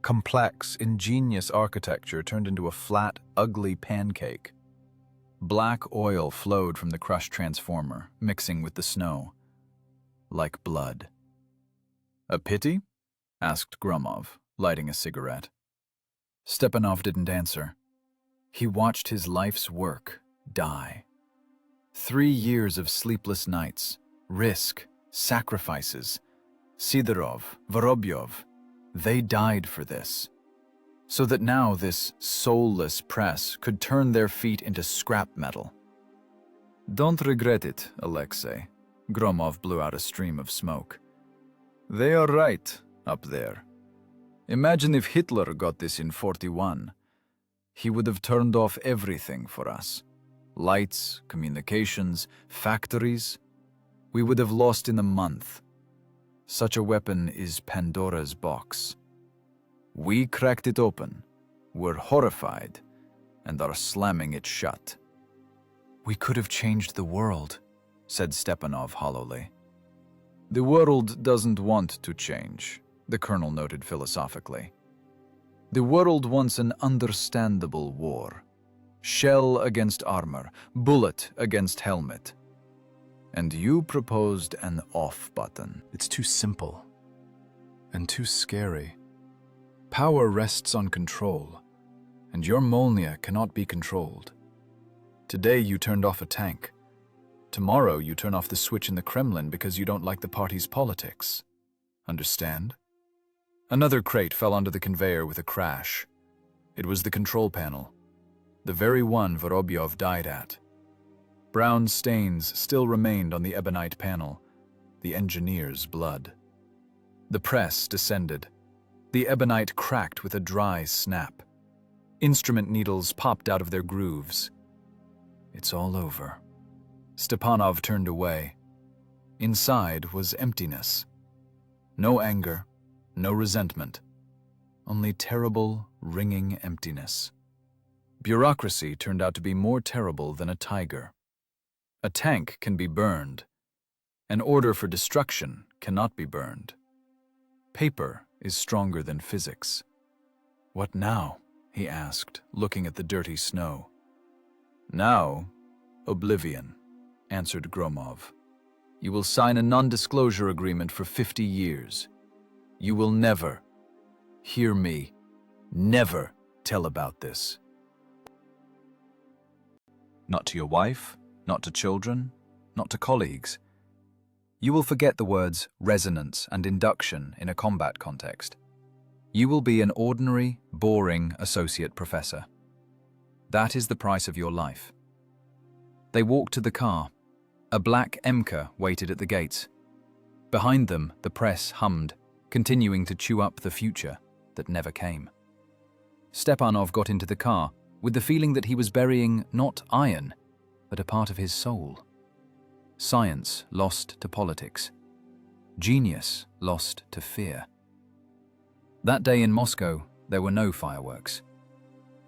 Complex, ingenious architecture turned into a flat, ugly pancake. Black oil flowed from the crushed transformer, mixing with the snow. Like blood. "A pity?" asked Gromov, lighting a cigarette. Stepanov didn't answer. He watched his life's work die. 3 years of sleepless nights, risk, sacrifices. Sidorov, Vorobyov, they died for this. So that now this soulless press could turn their feet into scrap metal. "Don't regret it, Alexei." Gromov blew out a stream of smoke. "They are right, up there. Imagine if Hitler got this in 41. He would have turned off everything for us. Lights, communications, factories. We would have lost in a month. Such a weapon is Pandora's box. We cracked it open, were horrified, and are slamming it shut." "We could have changed the world," said Stepanov hollowly. "The world doesn't want to change," the colonel noted philosophically. "The world wants an understandable war. Shell against armor, bullet against helmet. And you proposed an off button." It's too simple. And too scary. Power rests on control, and your Molnia cannot be controlled. Today you turned off a tank. Tomorrow you turn off the switch in the Kremlin because you don't like the party's politics. Understand? Another crate fell onto the conveyor with a crash. It was the control panel, the very one Vorobyov died at. Brown stains still remained on the ebonite panel, the engineer's blood. The press descended. The ebonite cracked with a dry snap. Instrument needles popped out of their grooves. It's all over. Stepanov turned away. Inside was emptiness. No anger, no resentment. Only terrible, ringing emptiness. Bureaucracy turned out to be more terrible than a tiger. A tank can be burned. An order for destruction cannot be burned. Paper is stronger than physics. "What now?" he asked, looking at the dirty snow. "Now, oblivion," answered Gromov. "You will sign a non-disclosure agreement for 50 years. You will never, hear me, never tell about this. Not to your wife, not to children, not to colleagues. You will forget the words resonance and induction in a combat context. You will be an ordinary, boring associate professor. That is the price of your life." They walked to the car. A black Emka waited at the gates. Behind them, the press hummed, continuing to chew up the future that never came. Stepanov got into the car with the feeling that he was burying not iron, but a part of his soul. Science lost to politics. Genius lost to fear. That day in Moscow, there were no fireworks.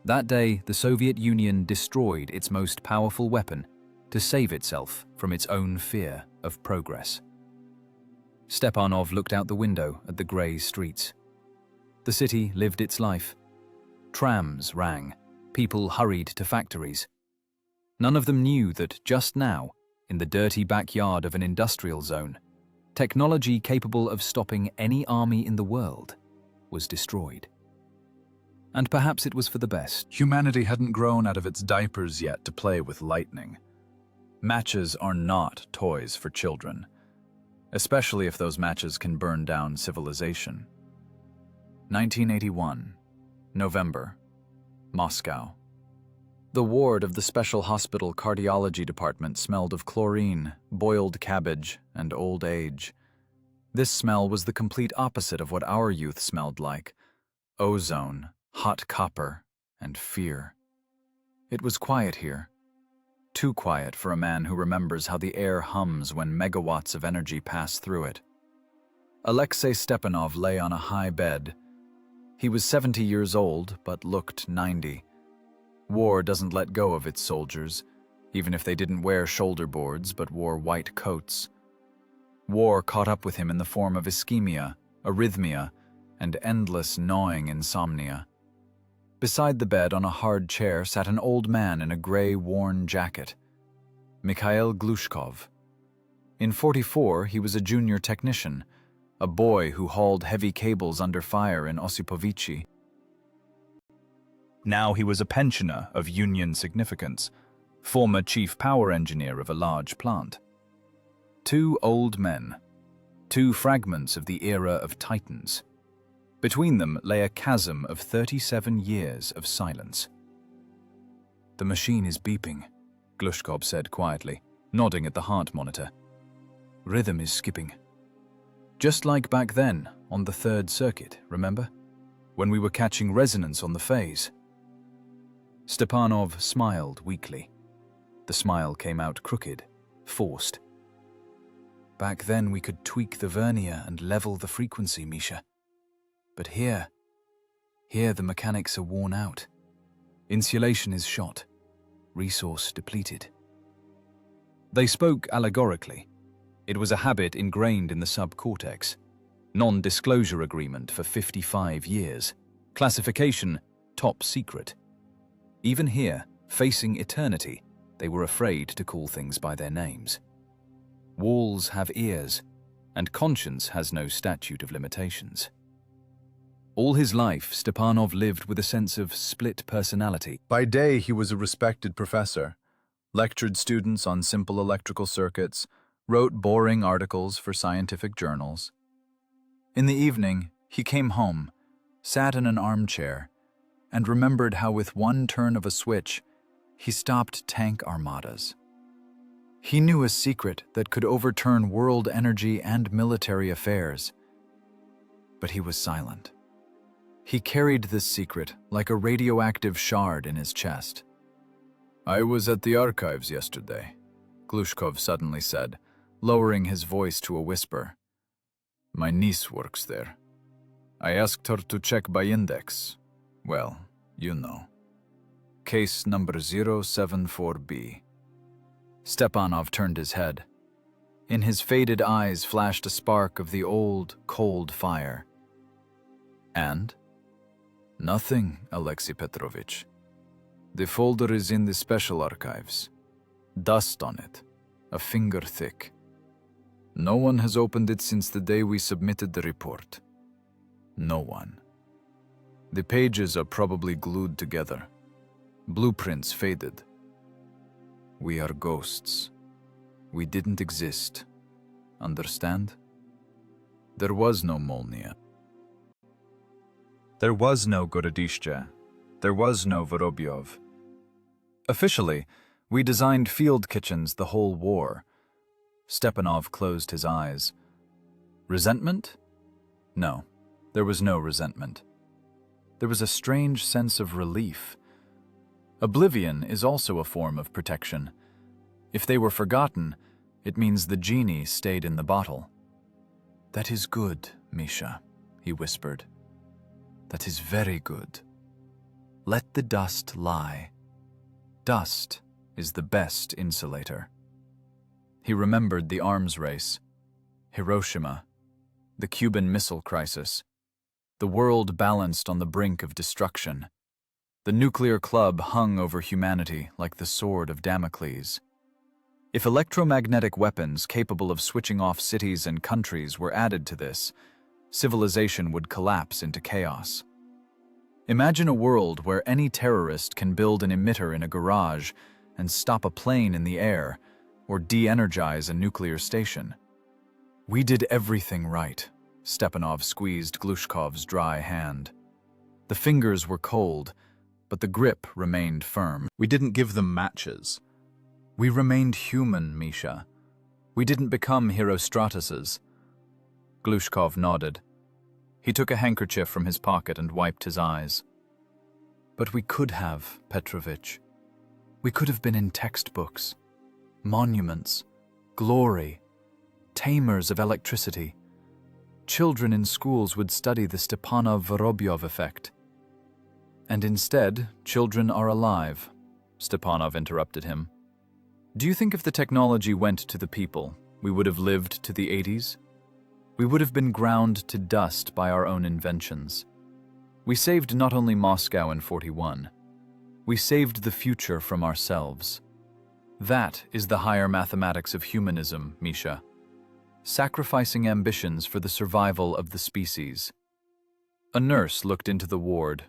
That day, the Soviet Union destroyed its most powerful weapon to save itself from its own fear of progress. Stepanov looked out the window at the grey streets. The city lived its life. Trams rang. People hurried to factories. None of them knew that just now, in the dirty backyard of an industrial zone, technology capable of stopping any army in the world was destroyed. And perhaps it was for the best. Humanity hadn't grown out of its diapers yet to play with lightning. Matches are not toys for children. especially if those matches can burn down civilization. 1981, November, Moscow. The ward of the Special Hospital Cardiology Department smelled of chlorine, boiled cabbage, and old age. This smell was the complete opposite of what our youth smelled like: ozone, hot copper, and fear. It was quiet here. Too quiet for a man who remembers how the air hums when megawatts of energy pass through it. Alexei Stepanov lay on a high bed. He was 70 years old, but looked 90. War doesn't let go of its soldiers, even if they didn't wear shoulder boards but wore white coats. War caught up with him in the form of ischemia, arrhythmia, and endless gnawing insomnia. Beside the bed on a hard chair sat an old man in a gray, worn jacket, Mikhail Glushkov. In '44, he was a junior technician, a boy who hauled heavy cables under fire in Osipovichi. Now he was a pensioner of Union significance, former chief power engineer of a large plant. Two old men, two fragments of the era of titans. Between them lay a chasm of 37 years of silence. "The machine is beeping," Glushkov said quietly, nodding at the heart monitor. "Rhythm is skipping. Just like back then, on the third circuit, remember? When we were catching resonance on the phase." Stepanov smiled weakly. The smile came out crooked, forced. "Back then we could tweak the vernier and level the frequency, Misha. But here the mechanics are worn out. Insulation is shot, resource depleted." They spoke allegorically. It was a habit ingrained in the subcortex. Non-disclosure agreement for 55 years. Classification, top secret. Even here, facing eternity, they were afraid to call things by their names. Walls have ears, and conscience has no statute of limitations. All his life, Stepanov lived with a sense of split personality. By day, he was a respected professor, lectured students on simple electrical circuits, wrote boring articles for scientific journals. In the evening, he came home, sat in an armchair, and remembered how with one turn of a switch, he stopped tank armadas. He knew a secret that could overturn world energy and military affairs. But he was silent. He carried this secret like a radioactive shard in his chest. "I was at the archives yesterday," Glushkov suddenly said, lowering his voice to a whisper. "My niece works there. I asked her to check by index. Well, you know. Case number 074B. Stepanov turned his head. In his faded eyes flashed a spark of the old, cold fire. "And?" "Nothing, Alexei Petrovich. The folder is in the special archives. Dust on it, a finger thick. No one has opened it since the day we submitted the report. No one. The pages are probably glued together. Blueprints faded. We are ghosts. We didn't exist. Understand? There was no Molnia. There was no Gorodishche. There was no Vorobyov. Officially, we designed field kitchens the whole war." Stepanov closed his eyes. Resentment? No, there was no resentment. There was a strange sense of relief. Oblivion is also a form of protection. If they were forgotten, it means the genie stayed in the bottle. "That is good, Misha," he whispered. "That is very good. Let the dust lie. Dust is the best insulator." He remembered the arms race, Hiroshima, the Cuban Missile Crisis, the world balanced on the brink of destruction. The nuclear club hung over humanity like the sword of Damocles. If electromagnetic weapons capable of switching off cities and countries were added to this, civilization would collapse into chaos. Imagine a world where any terrorist can build an emitter in a garage and stop a plane in the air or de-energize a nuclear station. We did everything right. Stepanov squeezed Glushkov's dry hand. The fingers were cold, but the grip remained firm. We didn't give them matches. We remained human, Misha. We didn't become Herostratuses. Glushkov nodded. He took a handkerchief from his pocket and wiped his eyes. But we could have, Petrovich. We could have been in textbooks, monuments, glory, tamers of electricity. Children in schools would study the Stepanov-Vorobyov effect. And instead, children are alive, Stepanov interrupted him. Do you think if the technology went to the people, we would have lived to the 80s? We would have been ground to dust by our own inventions. We saved not only Moscow in 41, we saved the future from ourselves. That is the higher mathematics of humanism, Misha. Sacrificing ambitions for the survival of the species. A nurse looked into the ward,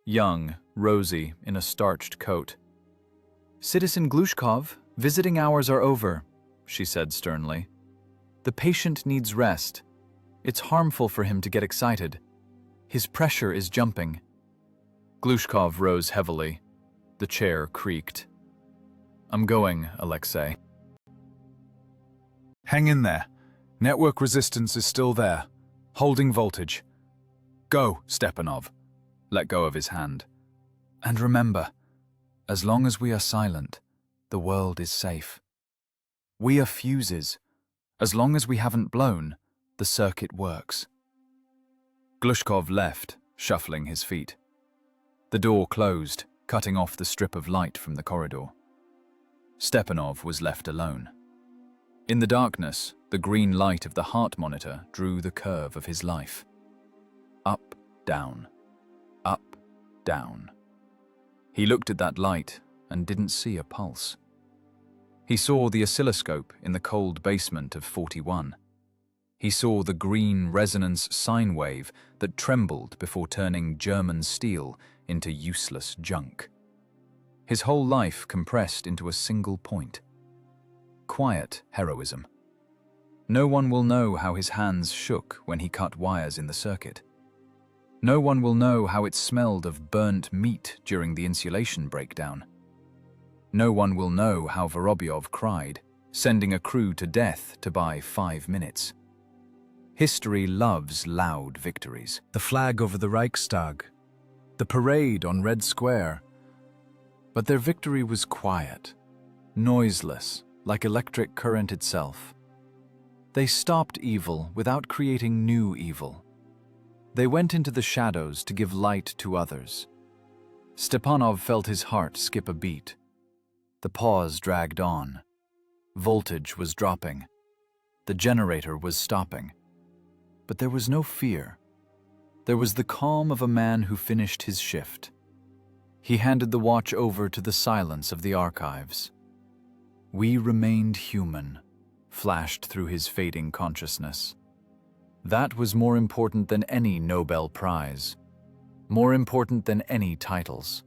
young, rosy, in a starched coat. Citizen Glushkov, visiting hours are over, she said sternly. The patient needs rest. It's harmful for him to get excited. His pressure is jumping. Glushkov rose heavily. The chair creaked. I'm going, Alexei. Hang in there. Network resistance is still there. Holding voltage. Go, Stepanov. Let go of his hand. And remember, as long as we are silent, the world is safe. We are fuses. As long as we haven't blown, the circuit works. Glushkov left, shuffling his feet. The door closed, cutting off the strip of light from the corridor. Stepanov was left alone. In the darkness, the green light of the heart monitor drew the curve of his life. Up, down, up, down. He looked at that light and didn't see a pulse. He saw the oscilloscope in the cold basement of 41. He saw the green resonance sine wave that trembled before turning German steel into useless junk. His whole life compressed into a single point. Quiet heroism. No one will know how his hands shook when he cut wires in the circuit. No one will know how it smelled of burnt meat during the insulation breakdown. No one will know how Vorobyov cried, sending a crew to death to buy 5 minutes. History loves loud victories. The flag over the Reichstag. The parade on Red Square. But their victory was quiet, noiseless, like electric current itself. They stopped evil without creating new evil. They went into the shadows to give light to others. Stepanov felt his heart skip a beat. The pause dragged on. Voltage was dropping. The generator was stopping. But there was no fear. There was the calm of a man who finished his shift. He handed the watch over to the silence of the archives. We remained human, flashed through his fading consciousness. That was more important than any Nobel Prize, more important than any titles.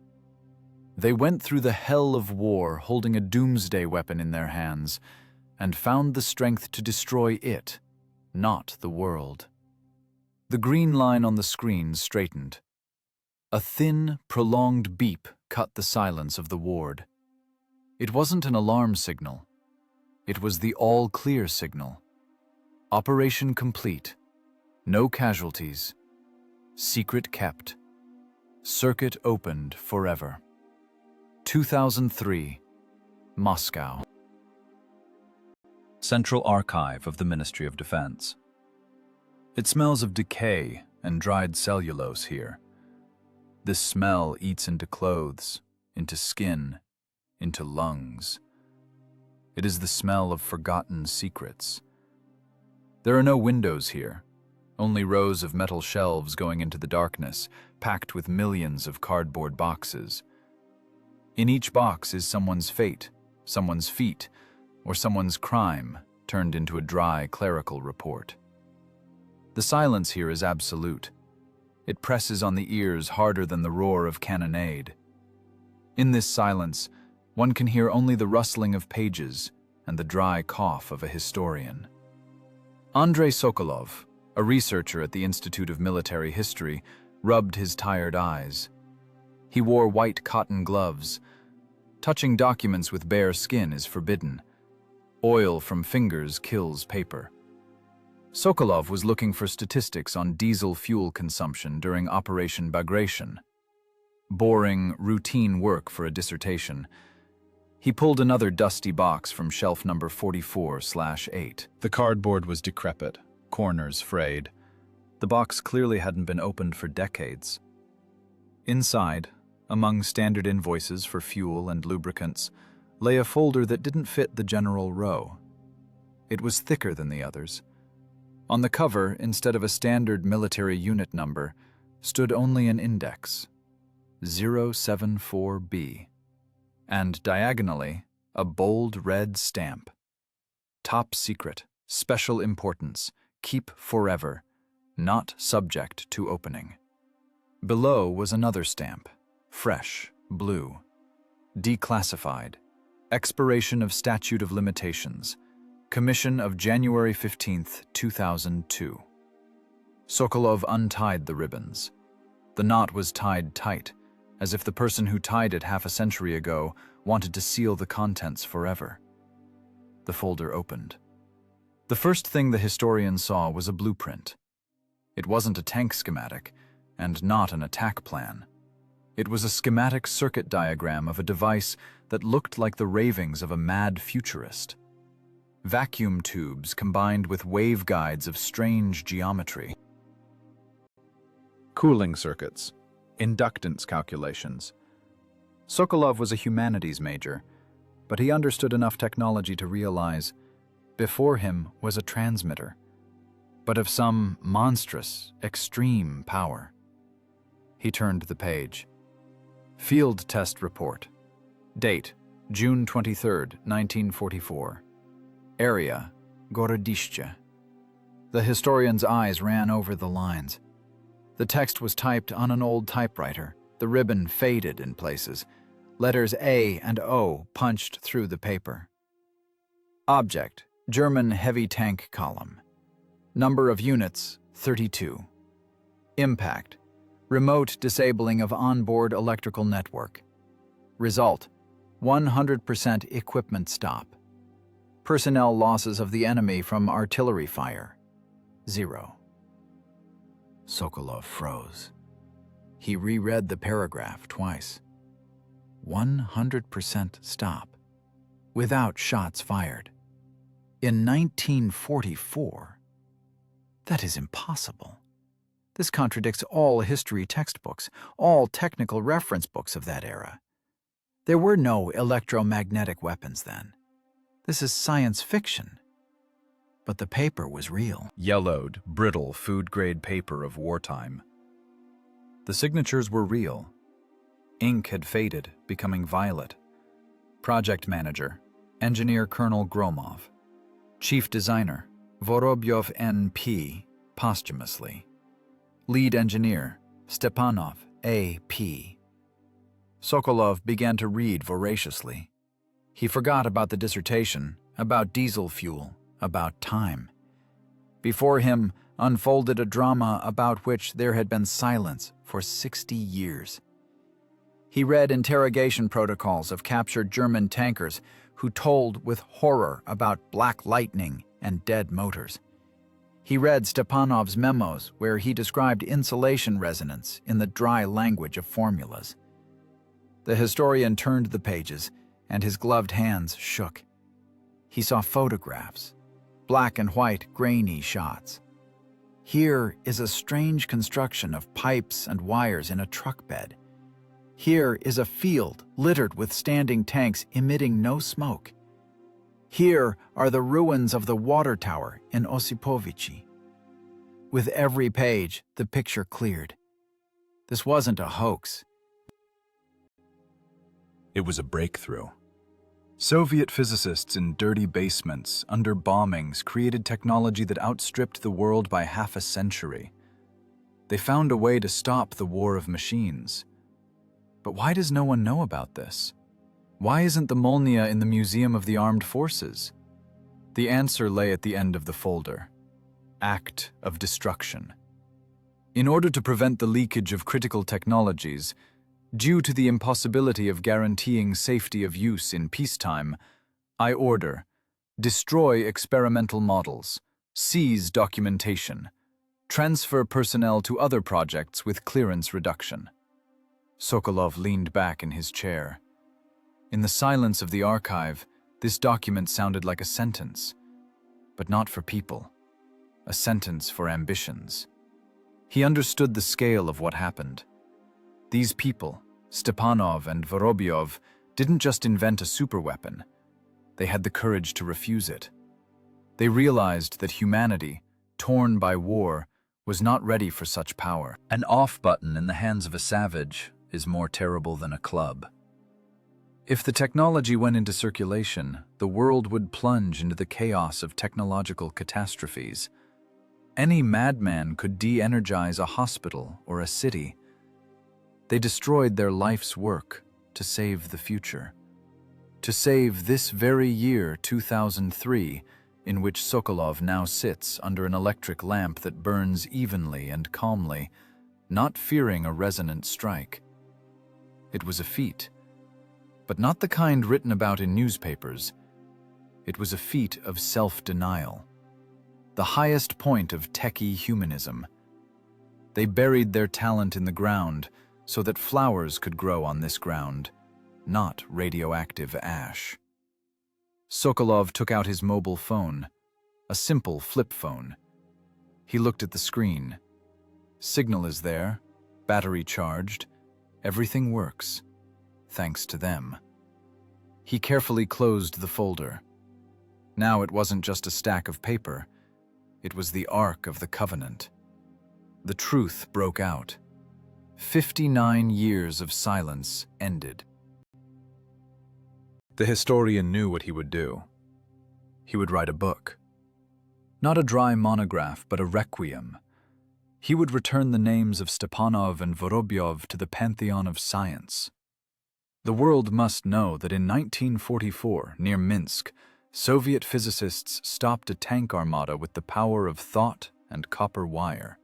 They went through the hell of war holding a doomsday weapon in their hands and found the strength to destroy it, not the world. The green line on the screen straightened. A thin, prolonged beep cut the silence of the ward. It wasn't an alarm signal. It was the all-clear signal. Operation complete. No casualties. Secret kept. Circuit opened forever. 2003, Moscow. Central Archive of the Ministry of Defense. It smells of decay and dried cellulose here. This smell eats into clothes, into skin, into lungs. It is the smell of forgotten secrets. There are no windows here, only rows of metal shelves going into the darkness, packed with millions of cardboard boxes. In each box is someone's fate, someone's feat, or someone's crime turned into a dry clerical report. The silence here is absolute. It presses on the ears harder than the roar of cannonade. In this silence, one can hear only the rustling of pages and the dry cough of a historian. Andrei Sokolov, a researcher at the Institute of Military History, rubbed his tired eyes. He wore white cotton gloves. Touching documents with bare skin is forbidden. Oil from fingers kills paper. Sokolov was looking for statistics on diesel fuel consumption during Operation Bagration. Boring, routine work for a dissertation. He pulled another dusty box from shelf number 44/8. The cardboard was decrepit, corners frayed. The box clearly hadn't been opened for decades. Inside, among standard invoices for fuel and lubricants, lay a folder that didn't fit the general row. It was thicker than the others. On the cover, instead of a standard military unit number, stood only an index, 074B, and diagonally, a bold red stamp. Top secret, special importance, keep forever, not subject to opening. Below was another stamp, fresh, blue, declassified, expiration of statute of limitations, commission of January 15th, 2002. Sokolov untied the ribbons. The knot was tied tight, as if the person who tied it half a century ago wanted to seal the contents forever. The folder opened. The first thing the historian saw was a blueprint. It wasn't a tank schematic, and not an attack plan. It was a schematic circuit diagram of a device that looked like the ravings of a mad futurist. Vacuum tubes combined with waveguides of strange geometry. Cooling circuits, inductance calculations. Sokolov was a humanities major, but he understood enough technology to realize before him was a transmitter, but of some monstrous, extreme power. He turned the page. Field test report. Date, June 23, 1944. Area, Gorodishche. The historian's eyes ran over the lines. The text was typed on an old typewriter, the ribbon faded in places, letters A and O punched through the paper. Object, German heavy tank column. Number of units, 32. Impact, remote disabling of onboard electrical network. Result, 100% equipment stop. Personnel losses of the enemy from artillery fire, 0. Sokolov froze. He reread the paragraph twice. 100% stop, without shots fired. In 1944? That is impossible. This contradicts all history textbooks, all technical reference books of that era. There were no electromagnetic weapons then. This is science fiction. But the paper was real. Yellowed, brittle, food-grade paper of wartime. The signatures were real. Ink had faded, becoming violet. Project manager, Engineer Colonel Gromov. Chief designer, Vorobyov N.P., posthumously. Lead engineer, Stepanov A.P. Sokolov began to read voraciously. He forgot about the dissertation, about diesel fuel, about time. Before him unfolded a drama about which there had been silence for 60 years. He read interrogation protocols of captured German tankers who told with horror about black lightning and dead motors. He read Stepanov's memos where he described insulation resonance in the dry language of formulas. The historian turned the pages, and his gloved hands shook. He saw photographs, black and white, grainy shots. Here is a strange construction of pipes and wires in a truck bed. Here is a field littered with standing tanks emitting no smoke. Here are the ruins of the water tower in Osipovichi. With every page, the picture cleared. This wasn't a hoax. It was a breakthrough. Soviet physicists in dirty basements, under bombings, created technology that outstripped the world by half a century. They found a way to stop the war of machines. But why does no one know about this? Why isn't the Molnia in the Museum of the Armed Forces? The answer lay at the end of the folder. act of destruction. In order to prevent the leakage of critical technologies, due to the impossibility of guaranteeing safety of use in peacetime, I order: destroy experimental models, seize documentation, transfer personnel to other projects with clearance reduction. Sokolov leaned back in his chair. In the silence of the archive, this document sounded like a sentence, but not for people, a sentence for ambitions. He understood the scale of what happened. These people, Stepanov and Vorobyov, didn't just invent a superweapon. They had the courage to refuse it. They realized that humanity, torn by war, was not ready for such power. An off button in the hands of a savage is more terrible than a club. If the technology went into circulation, the world would plunge into the chaos of technological catastrophes. Any madman could de-energize a hospital or a city. They destroyed their life's work to save the future. To save this very year, 2003, in which Sokolov now sits under an electric lamp that burns evenly and calmly, not fearing a resonant strike. It was a feat, but not the kind written about in newspapers. It was a feat of self-denial, the highest point of techie humanism. They buried their talent in the ground so that flowers could grow on this ground, not radioactive ash. Sokolov took out his mobile phone, a simple flip phone. He looked at the screen. Signal is there, battery charged, everything works, thanks to them. He carefully closed the folder. Now it wasn't just a stack of paper, it was the Ark of the Covenant. The truth broke out. 59 years of silence ended. The historian knew what he would do. He would write a book. Not a dry monograph, but a requiem. He would return the names of Stepanov and Vorobyov to the pantheon of science. The world must know that in 1944, near Minsk, Soviet physicists stopped a tank armada with the power of thought and copper wire,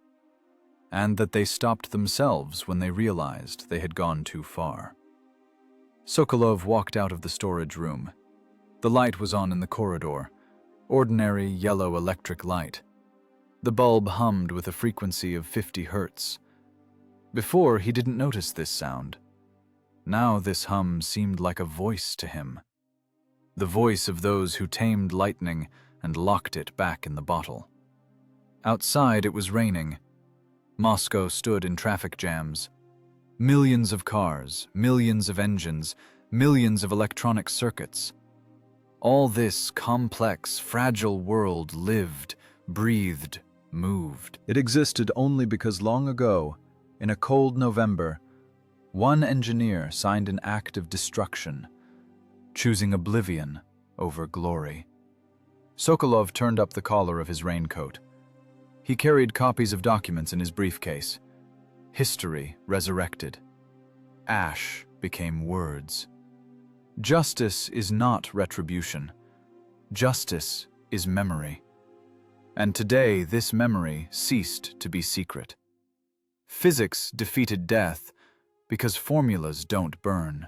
and that they stopped themselves when they realized they had gone too far. Sokolov walked out of the storage room. The light was on in the corridor, ordinary yellow electric light. The bulb hummed with a frequency of 50 hertz. Before, he didn't notice this sound. Now this hum seemed like a voice to him. The voice of those who tamed lightning and locked it back in the bottle. Outside it was raining. Moscow stood in traffic jams. Millions of cars, millions of engines, millions of electronic circuits. All this complex, fragile world lived, breathed, moved. It existed only because long ago, in a cold November, one engineer signed an act of destruction, choosing oblivion over glory. Sokolov turned up the collar of his raincoat. He carried copies of documents in his briefcase. History resurrected. Ash became words. Justice is not retribution. Justice is memory. And today, this memory ceased to be secret. Physics defeated death because formulas don't burn.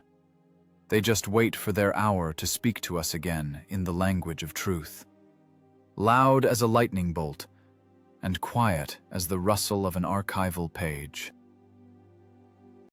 They just wait for their hour to speak to us again in the language of truth. Loud as a lightning bolt, and quiet as the rustle of an archival page.